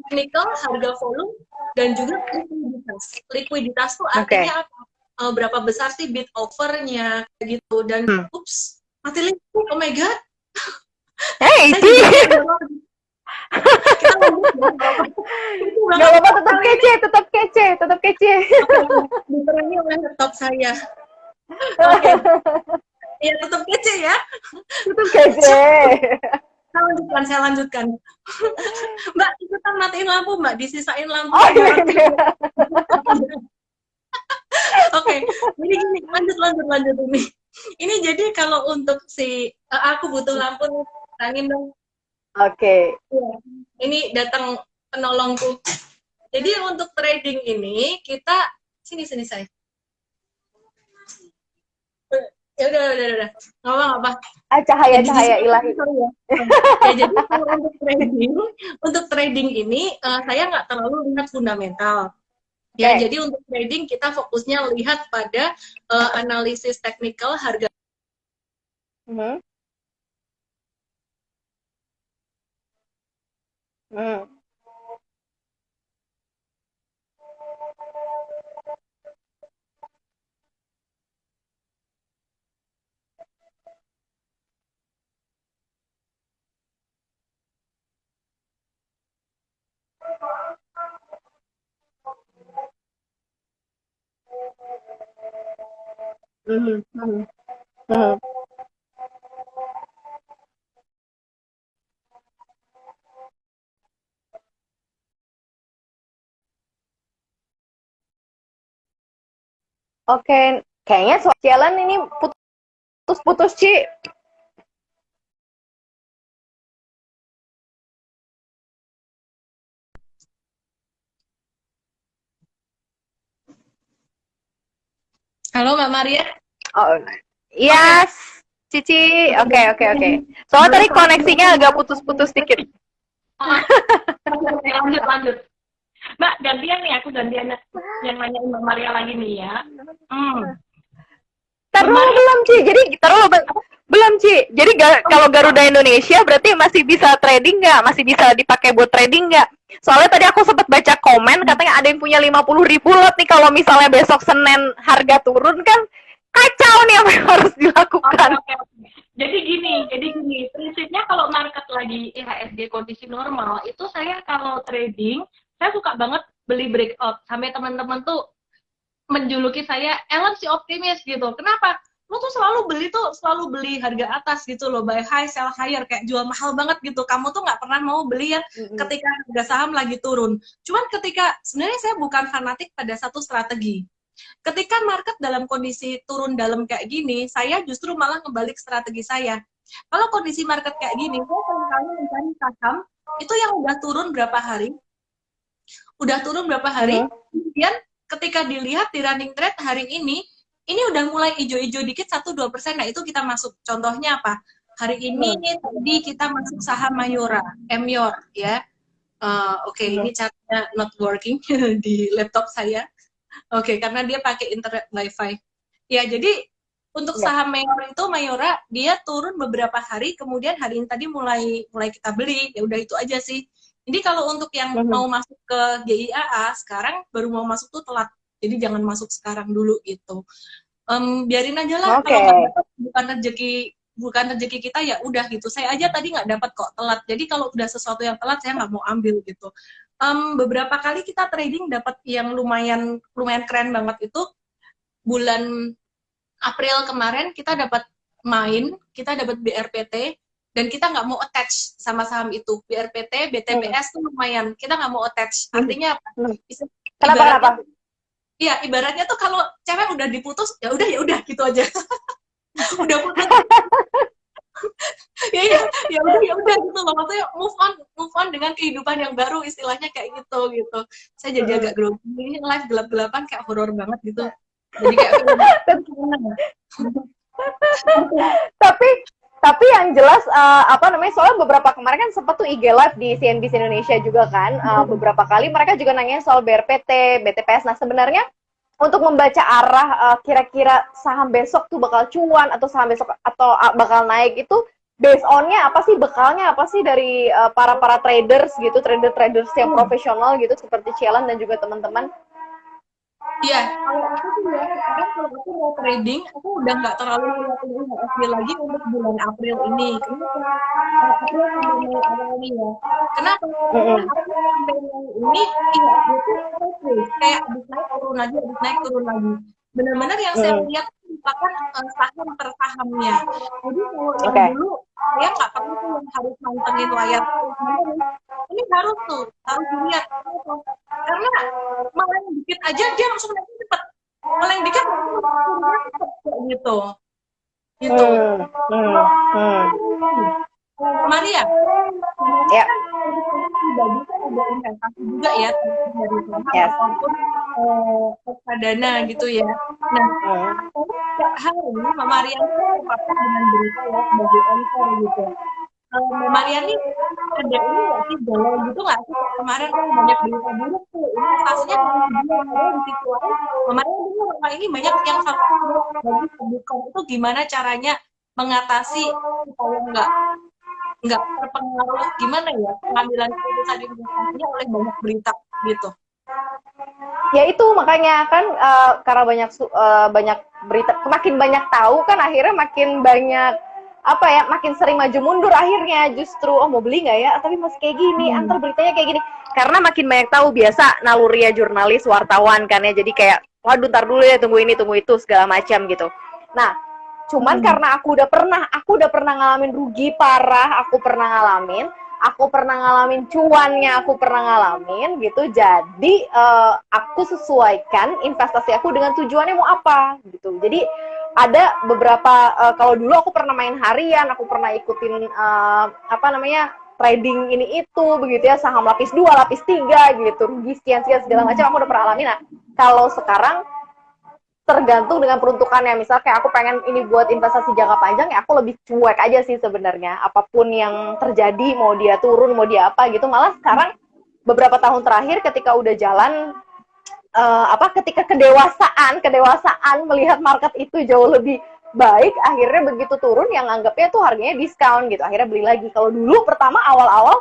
Technical, harga volume, dan juga likuiditas. Likuiditas itu artinya apa? Berapa besar sih bid offer-nya gitu. Dan ups, mati listrik, oh my god. Hey, itu nggak apa-apa, tetap kece. Diterangi oleh laptop saya. Oke. Ya, tetap kece ya. Tetap kece. Saya lanjutkan. Mbak, ikutan matiin lampu, Mbak. Disisain lampu. Oh, iya. Oke, jadi gini, lanjut ini. Ini jadi kalau untuk aku butuh lampu nih, tangin dong. Oke. Ya, ini datang penolongku. Jadi untuk trading ini kita sini saya. Ya udah. Nggak apa. Cahaya ilahi. Ya, jadi kalau untuk trading ini saya nggak terlalu lihat fundamental. Ya, jadi untuk trading kita fokusnya lihat pada analisis teknikal harga. Oke, kayaknya jalan ini putus-putus, Ci. Halo Mbak Maria. Oh, yes, Cici. Oke. Soalnya tadi koneksinya agak putus-putus dikit. Lanjut. Mbak, gantian nih, aku gantian yang nanya Mbak Maria lagi nih ya. Belum, Ci. Jadi belum, Ci. Jadi kalau Garuda Indonesia berarti masih bisa trading nggak? Masih bisa dipakai buat trading nggak? Soalnya tadi aku sempat baca komen katanya ada yang punya 50.000 lot nih, kalau misalnya besok Senin harga turun kan kacau nih apa yang harus dilakukan. Oke. Jadi gini, prinsipnya kalau market lagi IHSG kondisi normal, itu saya kalau trading, saya suka banget beli breakout. Sampai teman-teman tuh menjuluki saya, Ellen si optimis gitu. Kenapa? Lu tuh selalu beli harga atas gitu loh, buy high, sell higher, kayak jual mahal banget gitu. Kamu tuh nggak pernah mau beli yang ketika harga saham lagi turun. Cuman sebenarnya saya bukan fanatik pada satu strategi. Ketika market dalam kondisi turun dalam kayak gini, saya justru malah ngebalik strategi saya. Kalau kondisi market kayak gini, saya seringkali mencari saham itu yang udah turun berapa hari, kemudian ketika dilihat di running trade hari ini udah mulai hijau-hijau dikit 1-2%, nah itu kita masuk. Contohnya apa? Hari ini tadi kita masuk saham Mayora, Emyor ya. Ini caranya not working di laptop saya. Karena dia pakai internet wifi. Ya, jadi untuk saham Mayora dia turun beberapa hari, kemudian hari ini tadi mulai kita beli. Ya udah itu aja sih. Jadi kalau untuk yang mau masuk ke GIAA sekarang baru mau masuk tuh telat. Jadi jangan masuk sekarang dulu gitu. Biarin aja lah, kalau bukan rezeki bukan rezeki kita ya udah gitu. Saya aja tadi nggak dapat kok telat. Jadi kalau udah sesuatu yang telat saya nggak mau ambil gitu. Beberapa kali kita trading dapat yang lumayan keren banget itu bulan April kemarin kita dapat kita dapat BRPT dan kita nggak mau attach sama saham itu. BRPT, BTPS tuh lumayan. Kita nggak mau attach. Artinya apa? Kenapa? Iya, ibaratnya tuh kalau cewek udah diputus, ya udah gitu aja. Udah putus. ya udah gitu loh. Maksudnya move on dengan kehidupan yang baru, istilahnya kayak gitu. Saya jadi agak grogi. Ini live gelap-gelapan kayak horor banget gitu. Jadi kayak tapi yang jelas soalnya beberapa kemarin kan sempat tuh IG live di CNBC Indonesia juga kan, beberapa kali mereka juga nanya soal BRPT, BTPS. Nah sebenarnya untuk membaca arah kira-kira saham besok tuh bakal cuan atau saham besok atau bakal naik itu based on-nya apa sih, bekalnya apa sih dari para traders gitu, traders yang profesional gitu seperti Cialan dan juga teman-teman. Iya, kalau aku tuh ya, sekarang kalau aku mau trading, aku udah nggak terlalu ngeliatin IHSG lagi untuk bulan April ini. Kenapa? April sampai Mei awal ini ya. Kenapa? Karena April sampai Mei ini IHSG itu terus kayak abis naik turun lagi. Benar-benar yang saya lihat merupakan saham per sahamnya. Jadi kalau yang dulu saya nggak perlu tuh yang harus mantengin layar terus. Ini harus dilihat. Karena malah yang dikit aja dia langsung naik cepet, malah yang dikit langsung gitu. Maria, ya. Pribadi kan ada investasi juga ya dari saham ataupun reksadana gitu ya. Nah, setiap hari Mama Maria itu terpapar dengan berita ya sebagai anchor gitu. Mbak Maria nih ada ini nggak sih galau gitu nggak sih, kemarin kan banyak berita buruk tuh investasinya kalau di situ aja. Mbak Maria dulu orang ini banyak yang bagi Bitcoin itu gimana caranya mengatasi supaya nggak terpengaruh, gimana ya pengambilan keputusan investasinya oleh banyak berita gitu. Ya itu makanya kan karena banyak berita, makin banyak tahu kan akhirnya makin banyak makin sering maju mundur akhirnya justru mau beli nggak ya, tapi masih kayak gini, antar beritanya kayak gini, karena makin banyak tahu, biasa nalurinya jurnalis wartawan kan ya, jadi kayak waduh ntar dulu ya, tunggu ini tunggu itu segala macam gitu. Nah cuman karena aku udah pernah ngalamin rugi parah, aku pernah ngalamin cuannya, aku pernah ngalamin gitu, jadi aku sesuaikan investasi aku dengan tujuannya mau apa gitu. Jadi ada beberapa, kalau dulu aku pernah main harian, aku pernah ikutin trading ini itu begitu ya, saham lapis 2, lapis 3 gitu, rugi sekian segala macam aku udah pernah alami. Nah kalau sekarang tergantung dengan peruntukannya. Misal kayak aku pengen ini buat investasi jangka panjang, ya aku lebih cuek aja sih sebenarnya. Apapun yang terjadi, mau dia turun, mau dia apa gitu. Malah sekarang beberapa tahun terakhir ketika udah jalan, ketika kedewasaan melihat market itu jauh lebih baik, akhirnya begitu turun yang anggapnya tuh harganya diskon gitu, akhirnya beli lagi. Kalau dulu pertama awal-awal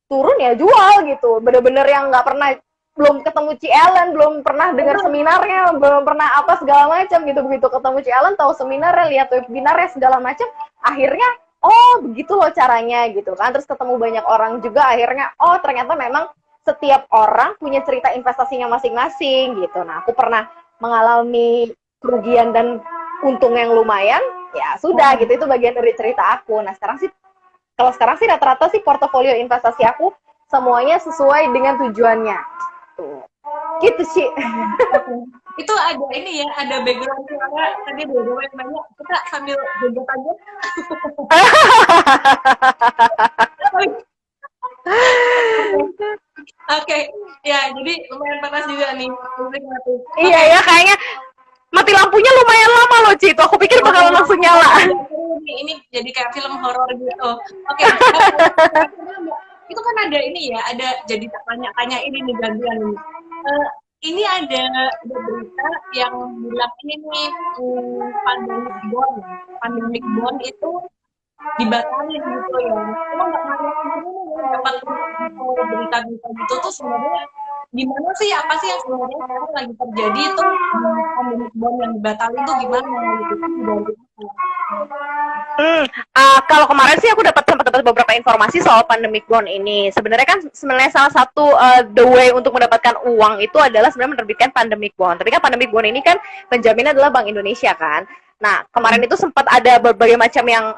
turun ya jual gitu, bener-bener yang nggak pernah, belum ketemu Ci Ellen, belum pernah dengar seminarnya, belum pernah apa segala macam gitu, begitu ketemu Ci Ellen, tahu seminarnya, lihat webinarnya segala macam, akhirnya oh begitu loh caranya gitu kan. Terus ketemu banyak orang juga, akhirnya oh ternyata memang setiap orang punya cerita investasinya masing-masing gitu. Nah aku pernah mengalami kerugian dan untung yang lumayan, ya sudah gitu, itu bagian dari cerita aku. Nah kalau sekarang sih rata-rata sih portofolio investasi aku semuanya sesuai dengan tujuannya. Tuh. Gitu sih. Itu ada ini ya, ada background suara tadi background banyak, kita sambil joget aja. Oke, ya jadi lumayan panas juga nih. Iya ya, kayaknya mati lampunya lumayan lama loh, Ci. Aku pikir bakal langsung nyala. Ini jadi kayak film horor gitu. Oke. Itu kan ada ini ya, ada jadi tanya-tanya ini nih gantian ini. Ini ada berita yang bilang ini nih pandemic bond itu dibatalin gitu ya. Cuma nggak dapat berita-berita gitu tuh sebenarnya gimana sih, apa sih yang sebenarnya sekarang lagi terjadi itu, pandemic bond yang dibatalin tuh gimana gitu kan dari aku. Kalau kemarin sih aku sempat dapat beberapa informasi soal pandemic bond ini. Sebenarnya salah satu the way untuk mendapatkan uang itu adalah sebenarnya menerbitkan pandemic bond. Tapi kan pandemic bond ini kan penjaminnya adalah Bank Indonesia kan. Nah, kemarin itu sempat ada berbagai macam yang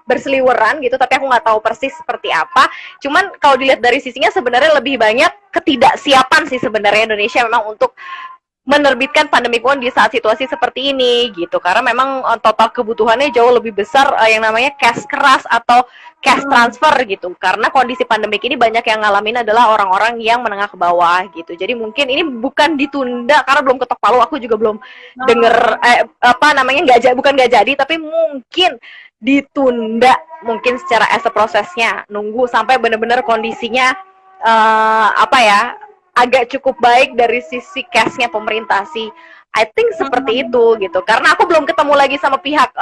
berseliweran gitu, tapi aku nggak tahu persis seperti apa. Cuman kalau dilihat dari sisinya sebenarnya lebih banyak ketidaksiapan sih sebenarnya Indonesia memang untuk menerbitkan pandemic bond di saat situasi seperti ini gitu, karena memang total kebutuhannya jauh lebih besar yang namanya cash keras atau cash transfer gitu, karena kondisi pandemik ini banyak yang ngalamin adalah orang-orang yang menengah ke bawah gitu. Jadi mungkin ini bukan ditunda karena belum ketok palu, aku juga belum denger bukan nggak jadi, tapi mungkin ditunda mungkin secara as a prosesnya, nunggu sampai benar-benar kondisinya agak cukup baik dari sisi cashnya pemerintah sih. I think seperti itu gitu. Karena aku belum ketemu lagi sama pihak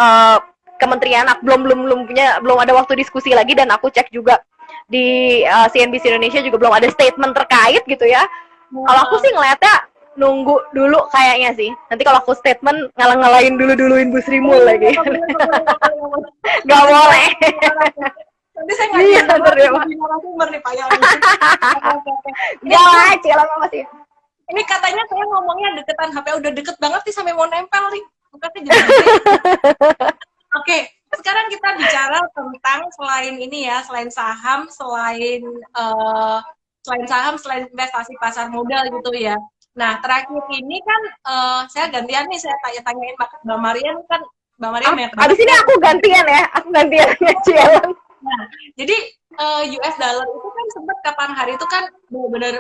kementerian, aku belum ada waktu diskusi lagi, dan aku cek juga di CNBC Indonesia juga belum ada statement terkait gitu ya. Kalau aku sih ngeliatnya nunggu dulu kayaknya sih. Nanti kalau aku statement ngalah-ngalahin duluin Bu Sri Mul lagi. Gak boleh. Nanti saya ngajarin narasumber nih Pak Yang. Gak lah, Cila masih. Ini katanya saya ngomongnya deketan HP, udah deket banget nih sampai mau nempel nih. Mukanya jadi Oke, sekarang kita bicara tentang selain ini ya, selain saham, selain investasi pasar modal gitu ya. Nah, terakhir ini kan saya gantian nih, saya tanya-tanyain Mbak Marian kan, Mbak Marian ya. Abis ini aku gantian Cialan. Nah, jadi US dollar itu kan sempat kapan hari itu kan benar-benar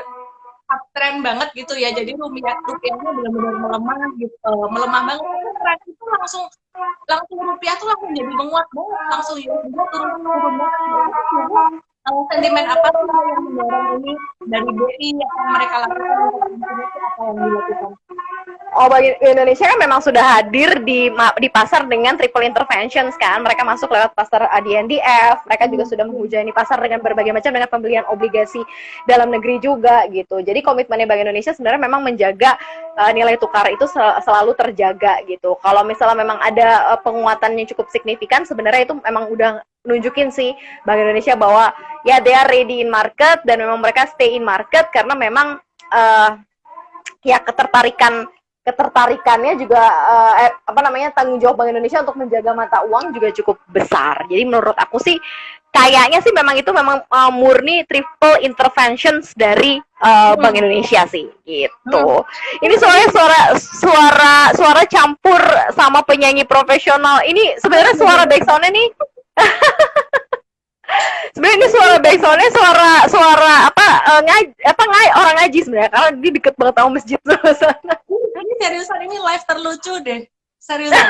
uptrend banget gitu ya. Jadi rupiahnya benar-benar melemah gitu, melemah banget. Terakhir itu langsung rupiah tuh langsung jadi menguat banget, langsung US dollar turun banget. Sentimen apa sih yang mendorong ini dari BI yang mereka lakukan untuk apa yang dilakukan? Bank Indonesia kan memang sudah hadir di pasar dengan triple interventions kan. Mereka masuk lewat pasar ADNDF, mereka juga sudah menghujani pasar dengan berbagai macam, dengan pembelian obligasi dalam negeri juga gitu. Jadi komitmennya Bank Indonesia sebenarnya memang menjaga nilai tukar itu selalu terjaga gitu. Kalau misalnya memang ada penguatan yang cukup signifikan, sebenarnya itu memang udah nunjukin sih Bank Indonesia bahwa ya they are ready in market, dan memang mereka stay in market karena memang ya ketertarikannya juga tanggung jawab Bank Indonesia untuk menjaga mata uang juga cukup besar. Jadi menurut aku sih kayaknya sih memang itu murni triple interventions dari Bank Indonesia sih gitu. Ini soalnya suara campur sama penyanyi profesional. Ini sebenarnya suara backsoundnya nih. Sebenarnya ini suara backsoundnya suara orang ngaji sebenarnya, karena dia deket banget sama masjid sana. Ini seriusan, ini live terlucu deh, seriusan.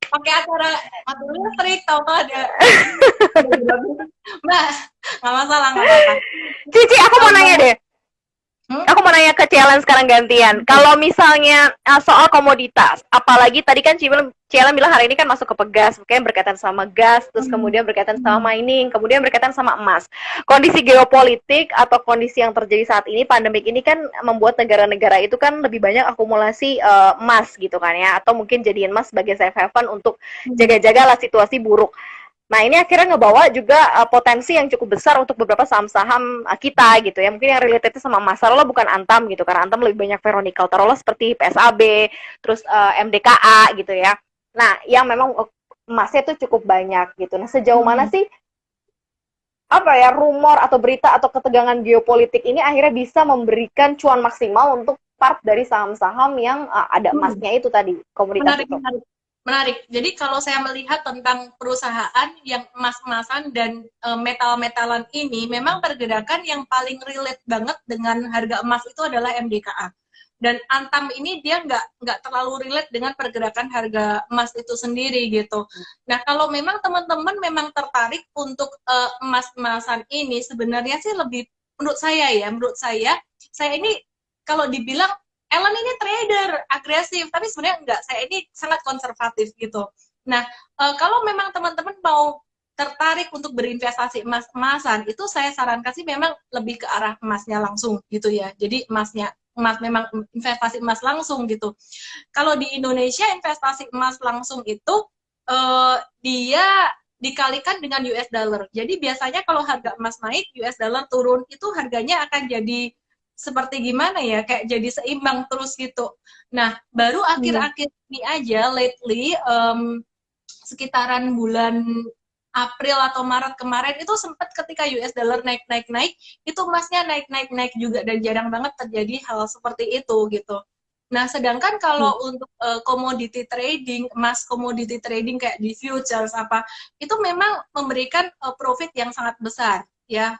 Pakai acara mati listrik, tahu-tahu ada. Mbak, nggak masalah, nggak apa-apa. Cici, aku mau nanya deh. Aku mau nanya ke Cialan sekarang gantian. Kalau misalnya soal komoditas, apalagi tadi kan Cialan bilang hari ini kan masuk ke pegas, mungkin berkaitan sama gas, terus kemudian berkaitan sama mining, kemudian berkaitan sama emas. Kondisi geopolitik atau kondisi yang terjadi saat ini, pandemik ini kan membuat negara-negara itu kan lebih banyak akumulasi emas gitu kan ya, atau mungkin jadiin emas sebagai safe haven untuk jaga-jaga lah situasi buruk. Nah, ini akhirnya ngebawa juga potensi yang cukup besar untuk beberapa saham-saham kita gitu ya. Mungkin yang related sama emas, taruhlah bukan Antam gitu, karena Antam lebih banyak ferronickel, taruhlah seperti PSAB, terus MDKA gitu ya. Nah, yang memang emasnya itu cukup banyak gitu. Nah, sejauh mana sih rumor atau berita atau ketegangan geopolitik ini akhirnya bisa memberikan cuan maksimal untuk part dari saham-saham yang ada emasnya itu tadi, komoditas itu. Menarik. Jadi kalau saya melihat tentang perusahaan yang emas-emasan dan metal-metalan ini, memang pergerakan yang paling relate banget dengan harga emas itu adalah MDKA. Dan Antam ini dia nggak terlalu relate dengan pergerakan harga emas itu sendiri gitu. Nah, kalau memang teman-teman memang tertarik untuk emas-emasan ini, sebenarnya sih lebih, menurut saya ini kalau dibilang Ellen ini trader agresif, tapi sebenarnya enggak. Saya ini sangat konservatif gitu. Nah, kalau memang teman-teman mau tertarik untuk berinvestasi emas-emasan, itu saya sarankan sih memang lebih ke arah emasnya langsung gitu ya. Jadi emas memang investasi emas langsung gitu. Kalau di Indonesia investasi emas langsung itu dia dikalikan dengan US dollar. Jadi biasanya kalau harga emas naik, US dollar turun, itu harganya akan jadi seperti gimana ya, kayak jadi seimbang terus gitu. Nah, baru akhir-akhir ini aja, lately, sekitaran bulan April atau Maret kemarin itu sempat ketika US dollar naik, itu emasnya naik juga, dan jarang banget terjadi hal seperti itu gitu. Nah, sedangkan kalau untuk commodity trading, emas commodity trading kayak di futures apa, itu memang memberikan profit yang sangat besar ya,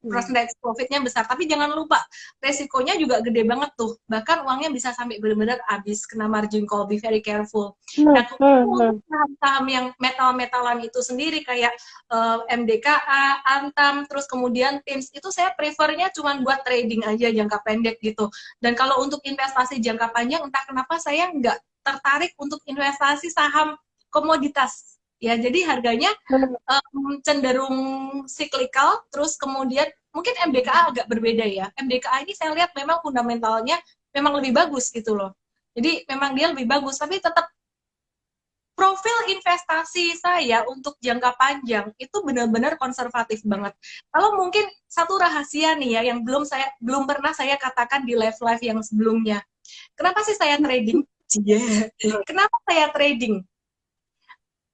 percentage profitnya besar, tapi jangan lupa resikonya juga gede banget tuh, bahkan uangnya bisa sampai benar-benar habis, kena margin call, be very careful. Nah, untuk saham-saham yang metal-metalan itu sendiri kayak MDKA, Antam, terus kemudian TIMS, itu saya prefernya cuma buat trading aja jangka pendek gitu. Dan kalau untuk investasi jangka panjang, entah kenapa saya nggak tertarik untuk investasi saham komoditas. Ya, jadi harganya cenderung cyclical, terus kemudian mungkin MDKA agak berbeda ya. MDKA ini saya lihat memang fundamentalnya memang lebih bagus gitu loh. Jadi memang dia lebih bagus, tapi tetap profil investasi saya untuk jangka panjang itu benar-benar konservatif banget. Kalau mungkin satu rahasia nih ya yang belum pernah saya katakan di live yang sebelumnya. Kenapa sih saya trading? Kenapa saya trading?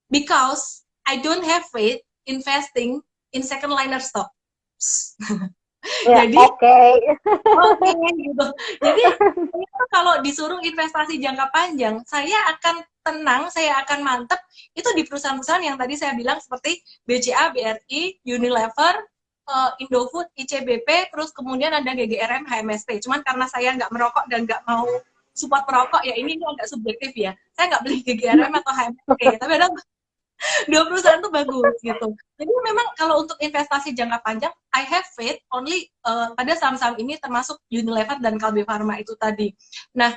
Because I don't have faith investing in second liner stock. Jadi oke gitu. Jadi kalau disuruh investasi jangka panjang, saya akan tenang, saya akan mantep itu di perusahaan-perusahaan yang tadi saya bilang seperti BCA, BRI, Unilever, Indofood, ICBP, terus kemudian ada GGRM, HMSP. Cuman karena saya nggak merokok dan nggak mau support perokok, ya ini agak subjektif ya. Saya nggak beli GGRM atau HMSP, tapi ada dua perusahaan tuh bagus gitu. Jadi memang kalau untuk investasi jangka panjang, I have faith only pada saham-saham ini, termasuk Unilever dan Kalbe Pharma itu tadi. Nah,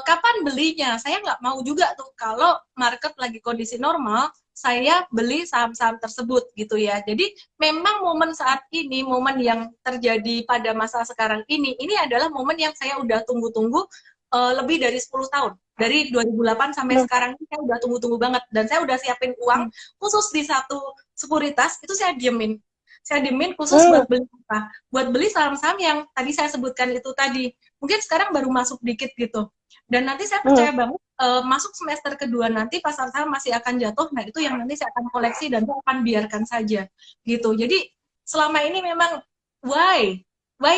kapan belinya? Saya nggak mau juga tuh kalau market lagi kondisi normal, saya beli saham-saham tersebut gitu ya. Jadi memang momen saat ini, momen yang terjadi pada masa sekarang ini adalah momen yang saya udah tunggu-tunggu lebih dari 10 tahun. Dari 2008 sampai sekarang ini saya udah tunggu-tunggu banget. Dan saya udah siapin uang khusus di satu sekuritas, itu saya diemin. Saya diemin khusus buat beli apa? Buat beli saham-saham yang tadi saya sebutkan itu tadi. Mungkin sekarang baru masuk dikit gitu. Dan nanti saya percaya banget, masuk semester kedua nanti pasar saham masih akan jatuh. Nah, itu yang nanti saya akan koleksi dan saya akan biarkan saja. Gitu. Jadi, selama ini memang, why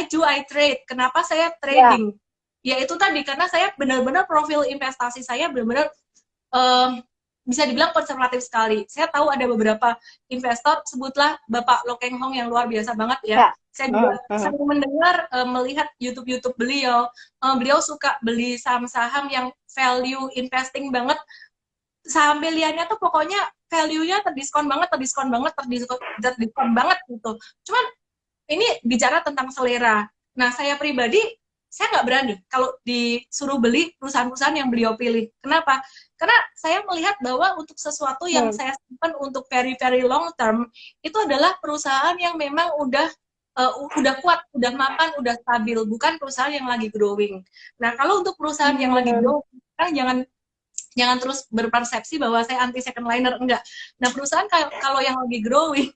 do I trade? Kenapa saya trading? Ya itu tadi, karena saya benar-benar profil investasi saya benar-benar bisa dibilang konservatif sekali. Saya tahu ada beberapa investor, sebutlah Bapak Lo Keng Hong yang luar biasa banget ya. Saya juga sering mendengar, melihat YouTube beliau, beliau suka beli saham-saham yang value investing banget. Saham pilihannya tuh pokoknya value-nya terdiskon banget gitu. Cuman ini bicara tentang selera. Nah, saya pribadi, saya nggak berani kalau disuruh beli perusahaan-perusahaan yang beliau pilih. Kenapa? Karena saya melihat bahwa untuk sesuatu yang saya simpan untuk very very long term, itu adalah perusahaan yang memang udah kuat, udah mapan, udah stabil, bukan perusahaan yang lagi growing. Nah, kalau untuk perusahaan yang lagi growing, jangan terus berpersepsi bahwa saya anti second liner, enggak. Nah, perusahaan kalau yang lagi growing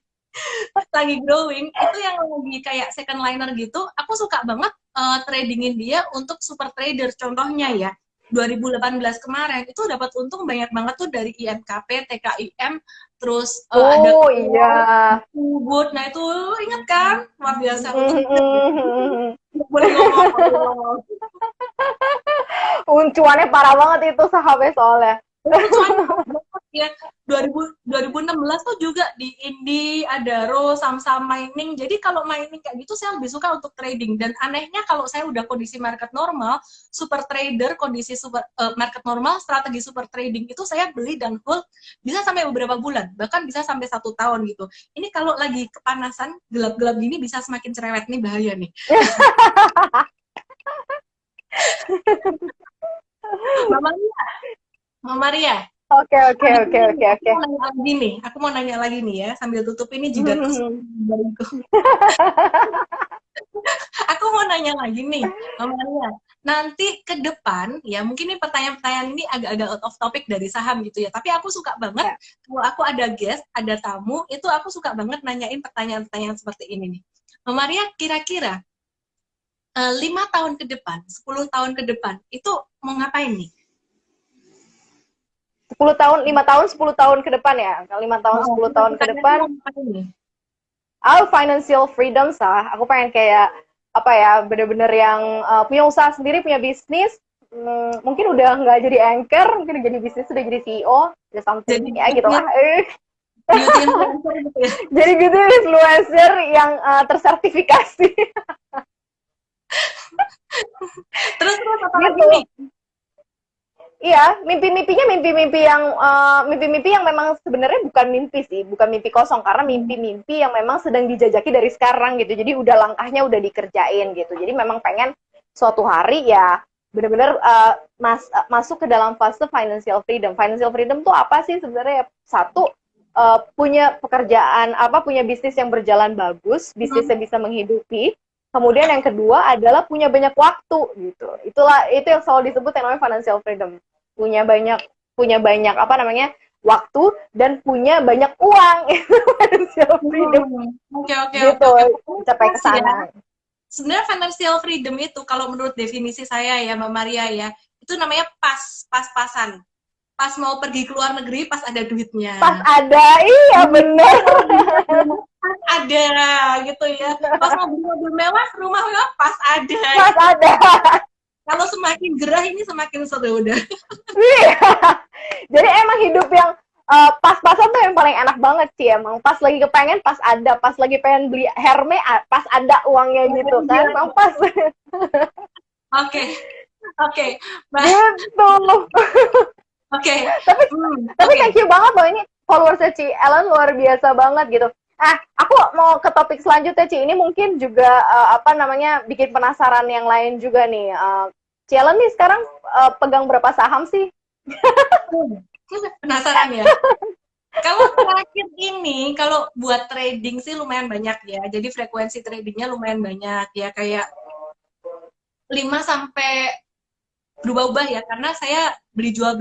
itu yang lagi kayak second liner gitu, aku suka banget tradingin dia untuk super trader. Contohnya ya, 2018 kemarin itu dapat untung banyak banget tuh dari IMKP, TKIM, terus ada Good. Nah itu ingat kan, luar biasa. Boleh ngomong. Uncuannya parah banget itu sahabatnya soalnya. Ya, 2016 tuh juga di Indi, Adaro, saham-saham mining. Jadi kalau mining kayak gitu saya lebih suka untuk trading. Dan anehnya kalau saya udah kondisi market normal, super trader, kondisi super market normal, strategi super trading itu saya beli dan hold bisa sampai beberapa bulan, bahkan bisa sampai 1 tahun gitu. Ini kalau lagi kepanasan, gelap-gelap gini bisa semakin cerewet nih, bahaya nih. Mama Maria, Oke, oke, Habis oke, ini oke, oke. aku mau nanya lagi nih ya, sambil tutup ini jidatku dariku. Aku mau nanya lagi nih, Mama Maria. Nanti ke depan, ya mungkin nih pertanyaan-pertanyaan ini agak-agak out of topic dari saham gitu ya. Tapi aku suka banget Ya. kalau aku ada guest, ada tamu, itu aku suka banget nanyain pertanyaan-pertanyaan seperti ini nih. Mama Maria, kira-kira 5 tahun ke depan, 10 tahun ke depan, itu mau ngapain nih? 10 tahun, 5 tahun, 10 tahun ke depan ya. 5 tahun, Oh, 10 tahun ke cita-citanya depan, mau ngapain nih? financial freedom sah. Aku pengen kayak apa ya, bener-bener yang punya usaha sendiri, punya bisnis. Mungkin udah nggak jadi anchor, mungkin udah jadi bisnis, udah jadi CEO, ya something Jadi ya gitulah. beauty influencer gitu ya? Jadi gitu influencer yang tersertifikasi Terus apa lagi gitu. nih? Iya, mimpi-mimpi yang memang sebenarnya bukan mimpi sih, bukan mimpi kosong karena mimpi-mimpi yang memang sedang dijajaki dari sekarang gitu. Jadi udah langkahnya udah dikerjain gitu. Jadi memang pengen suatu hari ya benar-benar masuk ke dalam fase financial freedom. Financial freedom tuh apa sih sebenarnya? Satu, punya pekerjaan punya bisnis yang berjalan bagus, bisnisnya bisa menghidupi. Kemudian yang kedua adalah punya banyak waktu gitu. Itu yang selalu disebut yang namanya financial freedom. Punya banyak waktu dan punya banyak uang itu financial freedom Oke, oke, oke, gitu. oke. Capai ke Pokoknya ya, sana. sebenarnya financial freedom itu kalau menurut definisi saya ya, Mbak Maria ya, itu namanya pas-pasan. Pas mau pergi ke luar negeri, pas ada Pas duitnya. ada, iya bener. Pas ada gitu ya. Pas mau beli mobil mewah, rumah mewah, pas ada. Pas ada. Kalau semakin gerah ini semakin seru udah. Iya. Jadi emang hidup yang pas-pasan tuh yang paling enak banget sih emang. Pas lagi kepengen pas ada, pas lagi pengen beli Hermes pas ada uangnya gitu kan. Emang pas. Oke, oke, Gitu. oke. tapi tapi Oke. thank you banget loh, ini followersnya Ci Ellen luar biasa banget gitu. Aku mau ke topik selanjutnya Ci, ini mungkin juga bikin penasaran yang lain juga nih. Ci Ellen nih sekarang pegang berapa saham sih? Penasaran ya? Kalau terakhir ini, kalau buat trading sih lumayan banyak ya. Jadi frekuensi tradingnya lumayan banyak ya. Kayak 5 sampai berubah-ubah ya. Karena saya beli jual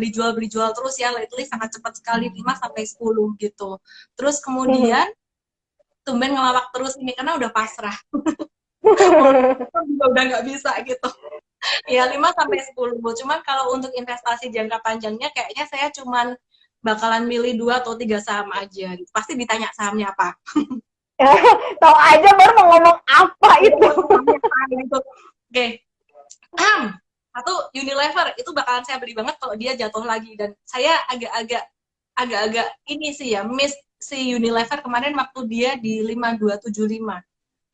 terus ya. Lately sangat cepat sekali 5 sampai 10 gitu. Terus kemudian tumben ngelawak terus ini karena udah pasrah. Udah nggak bisa gitu. Ya 5 sampai 10. Cuman kalau untuk investasi jangka panjangnya kayaknya saya cuman bakalan milih 2 atau 3 saham aja. Pasti ditanya sahamnya apa. Tahu aja baru mau ngomong apa itu. Gitu. Oke. Satu Unilever itu bakalan saya beli banget kalau dia jatuh lagi dan saya agak-agak ini sih ya miss si Unilever kemarin waktu dia di 5275.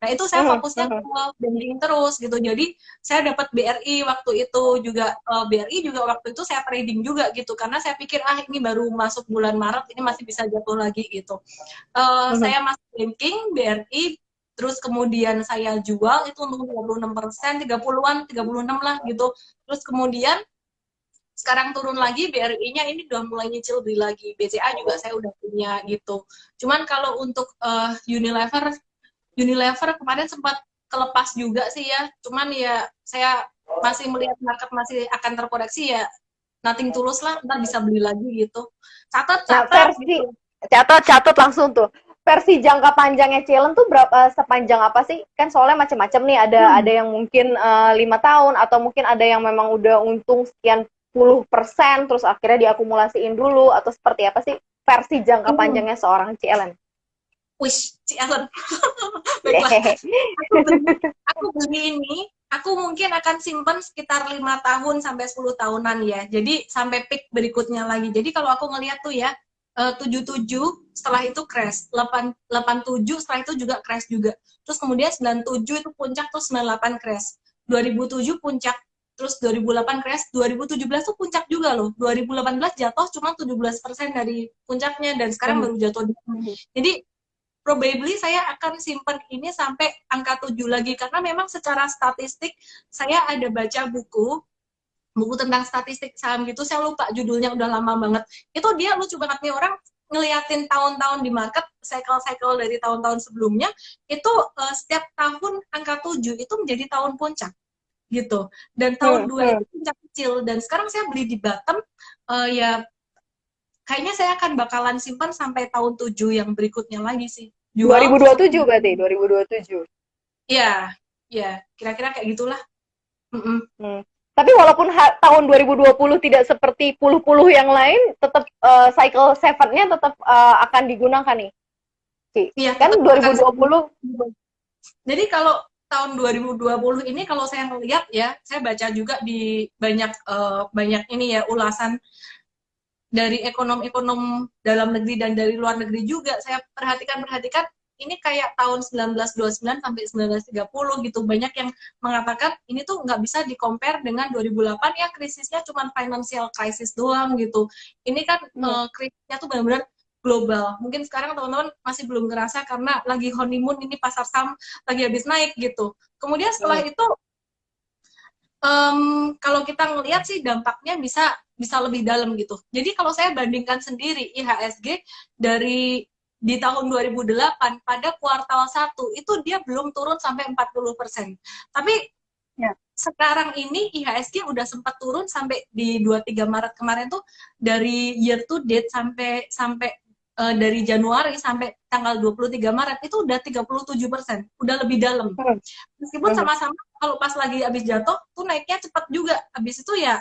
Nah, itu saya fokusnya ke banking terus gitu. Jadi, saya dapat BRI waktu itu juga BRI juga waktu itu saya trading juga gitu karena saya pikir ini baru masuk bulan Maret ini masih bisa jatuh lagi gitu. Saya masuk banking BRI terus kemudian saya jual itu untuk 36%, 30-an, 36 lah gitu. Terus kemudian sekarang turun lagi BRI-nya ini udah mulai nyicil beli lagi. BCA juga saya udah punya gitu. Cuman kalau untuk Unilever kemarin sempat kelepas juga sih ya. Cuman ya saya masih melihat market masih akan terkoreksi ya. Nothing tulus lah, ntar bisa beli lagi gitu. Catat versi gitu. catat langsung tuh. Versi jangka panjangnya Celen tuh berapa sepanjang apa sih? Kan soalnya macam-macam nih. Ada yang mungkin 5 tahun atau mungkin ada yang memang udah untung sekian puluh persen terus akhirnya diakumulasiin dulu atau seperti apa sih versi jangka panjangnya seorang Celen? Wish, Ellen. Baiklah. Aku beli ini, aku mungkin akan simpan sekitar 5 tahun sampai 10 tahunan ya. Jadi sampai peak berikutnya lagi. Jadi kalau aku ngeliat tuh ya, 77 setelah itu crash, 87 setelah itu juga crash juga. Terus kemudian 97 itu puncak, terus 98 crash. 2007 puncak, terus 2008 crash, 2017 tuh puncak juga loh. 2018 jatuh cuma 17% dari puncaknya dan sekarang baru jatuh. Jadi probably saya akan simpan ini sampai angka 7 lagi karena memang secara statistik saya ada baca buku buku tentang statistik saham gitu, saya lupa judulnya, udah lama banget. Itu dia lucu banget nih, orang ngeliatin tahun-tahun di market, cycle-cycle dari tahun-tahun sebelumnya, itu setiap tahun angka 7 itu menjadi tahun puncak gitu. Dan tahun 2 itu puncak kecil. Dan sekarang saya beli di bottom, ya kayaknya saya akan bakalan simpan sampai tahun 7 yang berikutnya lagi sih. Jual 2027 berarti, 2027. ya, ya kira-kira kayak gitulah. Tapi walaupun tahun 2020 tidak seperti puluh-puluh yang lain, tetap cycle 7-nya tetap akan digunakan nih. Iya, Kan 2020. Jadi kalau tahun 2020 ini kalau saya melihat ya, saya baca juga di banyak ini ya ulasan dari ekonom-ekonom dalam negeri dan dari luar negeri juga, saya perhatikan ini kayak tahun 1929 sampai 1930 gitu. Banyak yang mengatakan ini tuh nggak bisa di-compare dengan 2008 ya, krisisnya cuma financial crisis doang gitu. Ini kan krisisnya tuh benar-benar global. Mungkin sekarang teman-teman masih belum ngerasa karena lagi honeymoon, ini pasar saham lagi habis naik gitu. Kemudian setelah itu kalau kita ngelihat sih dampaknya bisa lebih dalam gitu. Jadi kalau saya bandingkan sendiri IHSG dari di tahun 2008 pada kuartal 1 itu dia belum turun sampai 40%. Tapi sekarang ini IHSG udah sempat turun sampai di 23 Maret kemarin tuh, dari year to date sampai dari Januari sampai tanggal 23 Maret itu udah 37%, udah lebih dalam. Meskipun sama-sama kalau pas lagi habis jatuh tuh naiknya cepat juga. Habis itu ya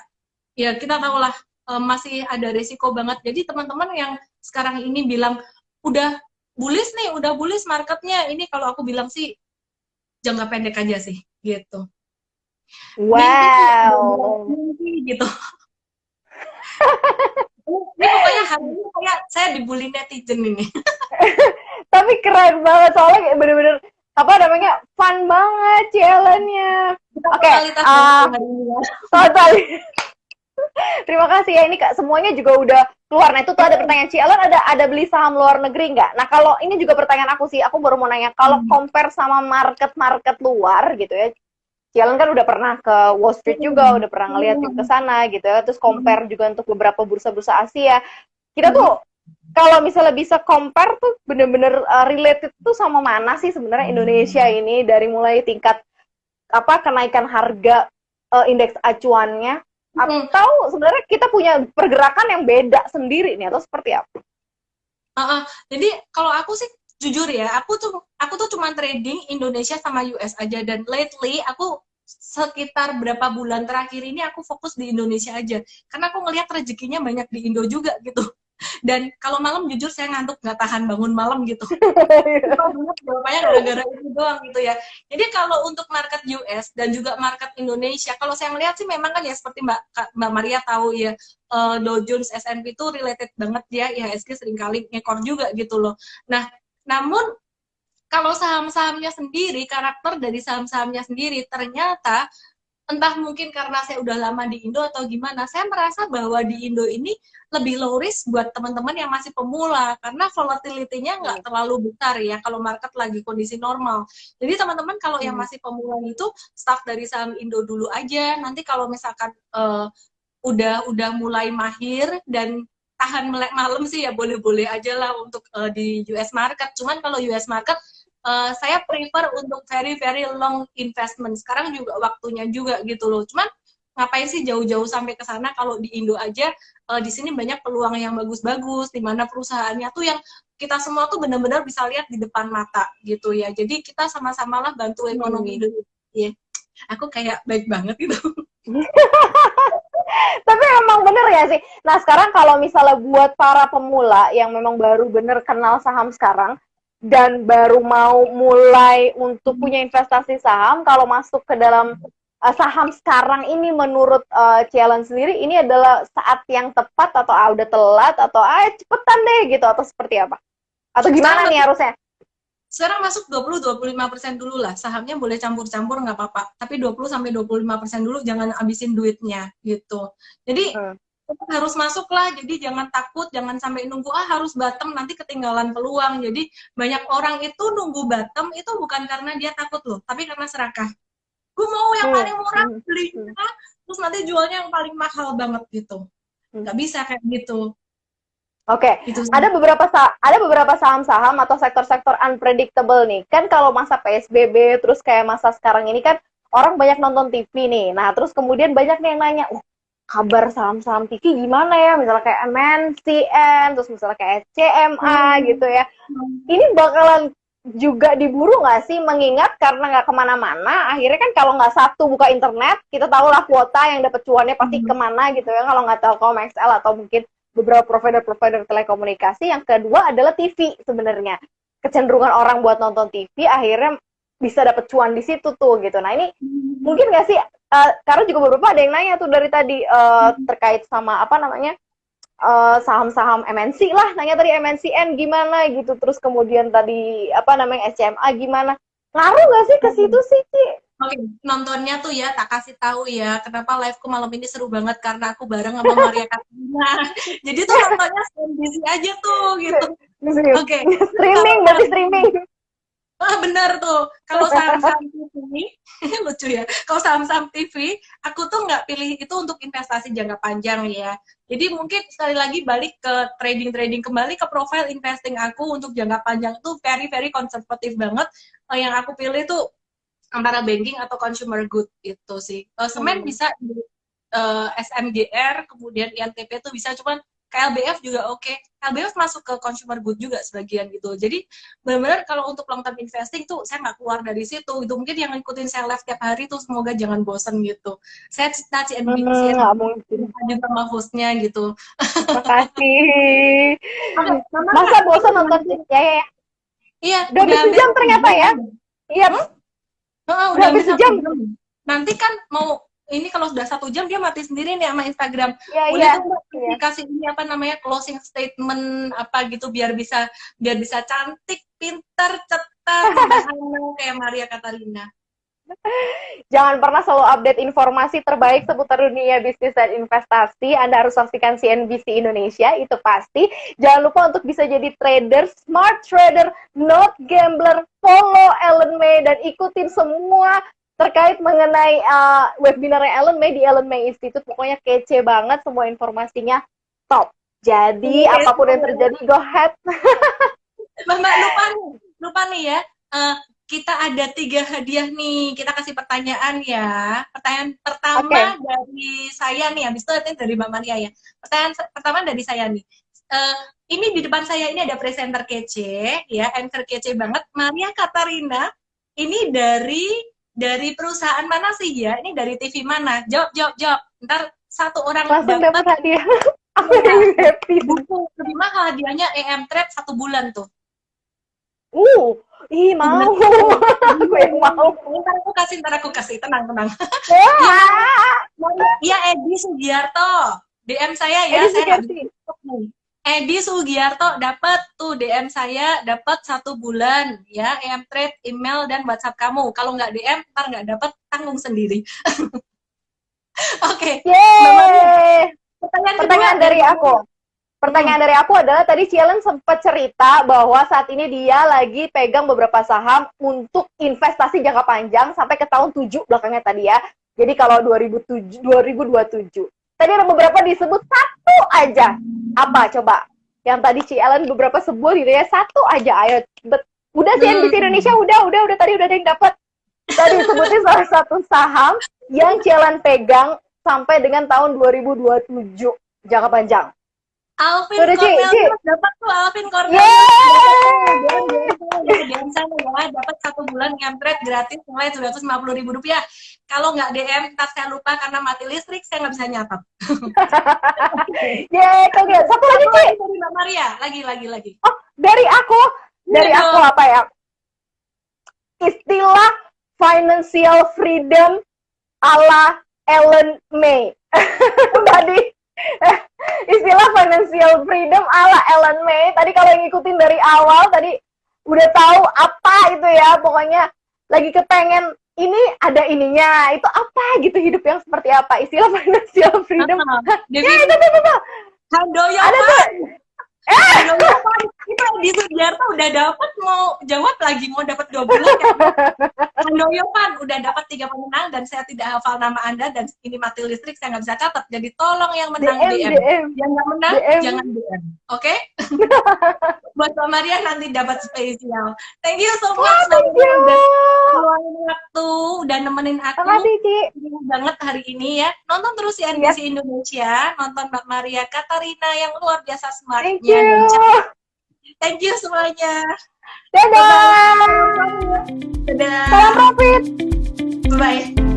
kita tahu lah masih ada resiko banget. Jadi teman-teman yang sekarang ini bilang udah bullish nih, udah bullish marketnya, ini kalau aku bilang sih jangka pendek aja sih gitu. Wow. Mimpi gitu. Ini pokoknya hari ini kayak saya dibully netizen ini. Tapi keren banget, soalnya bener-bener apa namanya, fun banget challenge-nya. Oke, total. Terima kasih ya, ini Kak, semuanya juga udah keluar. Nah itu tuh ada pertanyaan, Cialan ada beli saham luar negeri nggak? Nah kalau ini juga pertanyaan aku sih, aku baru mau nanya, kalau compare sama market luar gitu ya, Cialan kan udah pernah ke Wall Street juga, udah pernah ngeliat ke sana gitu ya, terus compare juga untuk beberapa bursa-bursa Asia. Kita tuh kalau misalnya bisa compare tuh bener-bener related tuh sama mana sih sebenarnya Indonesia ini, dari mulai tingkat apa kenaikan harga indeks acuannya, atau sebenarnya kita punya pergerakan yang beda sendiri nih, atau seperti apa? Jadi kalau aku sih jujur ya, aku tuh cuma trading Indonesia sama US aja, dan lately aku sekitar berapa bulan terakhir ini aku fokus di Indonesia aja, karena aku ngelihat rezekinya banyak di Indo juga gitu. Dan kalau malam jujur saya ngantuk, nggak tahan bangun malam gitu. Jawabannya gara-gara itu doang gitu ya. Jadi kalau untuk market US dan juga market Indonesia, kalau saya melihat sih memang kan ya seperti Mbak Maria tahu ya, Dow Jones, S&P itu related banget ya, IHSG seringkali ngekor juga gitu loh. Nah, namun kalau saham-sahamnya sendiri, karakter dari saham-sahamnya sendiri, ternyata entah mungkin karena saya udah lama di Indo atau gimana, saya merasa bahwa di Indo ini lebih low risk buat teman-teman yang masih pemula, karena volatility-nya nggak terlalu besar ya kalau market lagi kondisi normal. Jadi teman-teman kalau yang masih pemula itu start dari saham Indo dulu aja. Nanti kalau misalkan udah mulai mahir dan tahan melek malam sih ya boleh-boleh aja lah untuk di US market. Cuman kalau US market saya prefer untuk very very long investment. Sekarang juga waktunya juga gitu loh. Cuman ngapain sih jauh-jauh sampai ke sana kalau di Indo aja di sini banyak peluang yang bagus-bagus, di mana perusahaannya tuh yang kita semua tuh benar-benar bisa lihat di depan mata gitu ya. Jadi kita sama-sama lah bantu ekonomi Indonesia. Ya. Aku kayak baik banget gitu. Tapi emang bener ya sih. Nah sekarang kalau misalnya buat para pemula yang memang baru bener kenal saham sekarang, dan baru mau mulai untuk punya investasi saham, kalau masuk ke dalam saham sekarang ini menurut Cialan sendiri, ini adalah saat yang tepat atau udah telat, atau cepetan deh gitu, atau seperti apa? Atau gimana nih harusnya? Sekarang masuk 20-25% dulu lah, sahamnya boleh campur-campur nggak apa-apa, tapi 20-25% dulu, jangan habisin duitnya gitu. Jadi harus masuk lah, jadi jangan takut, jangan sampai nunggu harus bottom nanti ketinggalan peluang. Jadi banyak orang itu nunggu bottom itu bukan karena dia takut loh, tapi karena serakah. Gue mau yang paling murah, belinya terus nanti jualnya yang paling mahal banget gitu. Nggak bisa kayak gitu. Oke, Gitu sih. ada beberapa saham-saham atau sektor-sektor unpredictable nih. Kan kalau masa PSBB terus kayak masa sekarang ini kan orang banyak nonton TV nih. Nah, terus kemudian banyak nih yang nanya, kabar saham-saham TV gimana ya? Misalnya kayak MNCN, terus misalnya kayak CMA gitu ya. Ini bakalan juga diburu nggak sih? Mengingat karena nggak kemana-mana, akhirnya kan kalau nggak satu buka internet, kita tahu lah kuota yang dapat cuannya pasti kemana gitu ya. Kalau nggak Telkom, XL atau mungkin beberapa provider-provider telekomunikasi. Yang kedua adalah TV sebenarnya. Kecenderungan orang buat nonton TV akhirnya bisa dapat cuan di situ tuh gitu. Nah ini mungkin nggak sih? Karena juga beberapa ada yang nanya tuh dari tadi terkait sama apa namanya saham-saham MNC lah. Nanya tadi MNCN gimana gitu. Terus kemudian tadi apa namanya SCMA gimana? Ngaruh nggak sih ke situ sih, Ci? Oke, nontonnya tuh ya, tak kasih tahu ya, kenapa liveku malam ini seru banget karena aku bareng sama Maria Katarina. Jadi tuh nontonnya CNBC aja tuh gitu. Oke. Streaming, berarti streaming. Bener tuh. Kalau saham-saham TV, lucu ya. Kalau saham-saham TV, aku tuh nggak pilih itu untuk investasi jangka panjang ya. Jadi mungkin sekali lagi balik ke trading kembali ke profile investing aku untuk jangka panjang tuh very very konservatif banget. Yang aku pilih tuh antara banking atau consumer good itu sih. Semen bisa di SMGR, kemudian INTP tuh bisa, cuman KLBF juga oke. KLBF masuk ke consumer good juga sebagian gitu. Jadi benar-benar kalau untuk long term investing tuh saya nggak keluar dari situ. Itu mungkin yang ngikutin saya live tiap hari tuh semoga jangan bosen gitu. Saya cita CNBC juga sama hostnya gitu. Makasih. Mama, Masa bosan nonton ya? Iya. Udah habis sejam ternyata ya. Iya. Udah habis sejam. Nanti kan mau ini kalau sudah 1 jam dia mati sendiri nih sama Instagram. Udah dikasih ini apa namanya closing statement apa gitu biar bisa cantik, pintar, cetar, sederhana kayak Maria Katarina. Jangan pernah selalu update informasi terbaik seputar dunia bisnis dan investasi. Anda harus saksikan CNBC Indonesia, itu pasti. Jangan lupa untuk bisa jadi trader, smart trader, not gambler. Follow Ellen May dan ikutin semua terkait mengenai webinarnya Ellen May di Ellen May Institute. Pokoknya kece banget, semua informasinya top. Jadi apapun yang terjadi, go ahead. Mbak, lupa nih ya. Kita ada 3 hadiah nih. Kita kasih pertanyaan ya. Pertanyaan pertama dari saya nih. Habis itu dari Mbak Maria ya. Pertanyaan pertama dari saya nih. Ini di depan saya ini ada presenter kece, ya, anchor kece banget. Maria Katarina. Ini dari perusahaan mana sih ya? Ini dari TV mana? Jawab. Ntar satu orang langsung dapat hadiah. Aku happy. Buku lebih mahal hadiahnya EM Trade 1 bulan tuh. Mau. Aku yang mau. Ntar aku kasih. Tenang. Iya, Edi Sugiarto. DM saya ya. Edi Sugiarto dapat tuh DM saya, dapat 1 bulan ya EM Trade, email dan WhatsApp kamu. Kalau nggak DM, ntar nggak dapat, tanggung sendiri. Oke. Pertanyaan dari aku. Pertanyaan dari aku adalah tadi Cielen sempat cerita bahwa saat ini dia lagi pegang beberapa saham untuk investasi jangka panjang sampai ke tahun 7 belakangnya tadi ya. Jadi kalau 2027. Tadi ada beberapa disebut 1 aja. Apa coba? Yang tadi Cielen beberapa sebut gitu ya. 1 aja, ayo. Udah CNBC Indonesia, udah tadi udah ada yang dapat. Tadi sebutin salah satu saham yang Cielen pegang sampai dengan tahun 2027 jangka panjang. Alvin Cornelius dapat tuh Alvin Cornelius. DM saya ya, dapat 1 bulan EM Trade gratis mulai Rp750.000. Kalau nggak DM, ntar saya lupa karena mati listrik, saya nggak bisa nyatat. Satu lagi, Ci. Dari Mbak Maria, lagi. Oh, dari aku apa ya? Istilah financial freedom ala Ellen May. Tadi istilah financial freedom ala Ellen May. Tadi kalau yang ngikutin dari awal tadi udah tahu apa itu ya. Pokoknya lagi kepengen ini ada ininya. Itu apa gitu, hidup yang seperti apa? Istilah financial freedom. Handoyo. Itu di Sugiarto udah dapet mau jawab lagi, mau dapat 2 bulan ya. Handoyo Pan udah dapat 3 pemenang dan saya tidak hafal nama Anda dan ini mati listrik saya nggak bisa catat. Jadi tolong yang menang DM. Yang nggak menang jangan DM. Oke? Buat Mbak Maria nanti dapat spesial. Thank you so much Mbak Maria udah meluangin waktu, udah nemenin aku. Makasih, Ci. Senang banget hari ini ya. Nonton terus CNBC Indonesia, nonton Mbak Maria Katarina yang luar biasa Thank smartnya you. dan cantik. Thank you semuanya. Dadah. Dadah. Salam profit. Bye.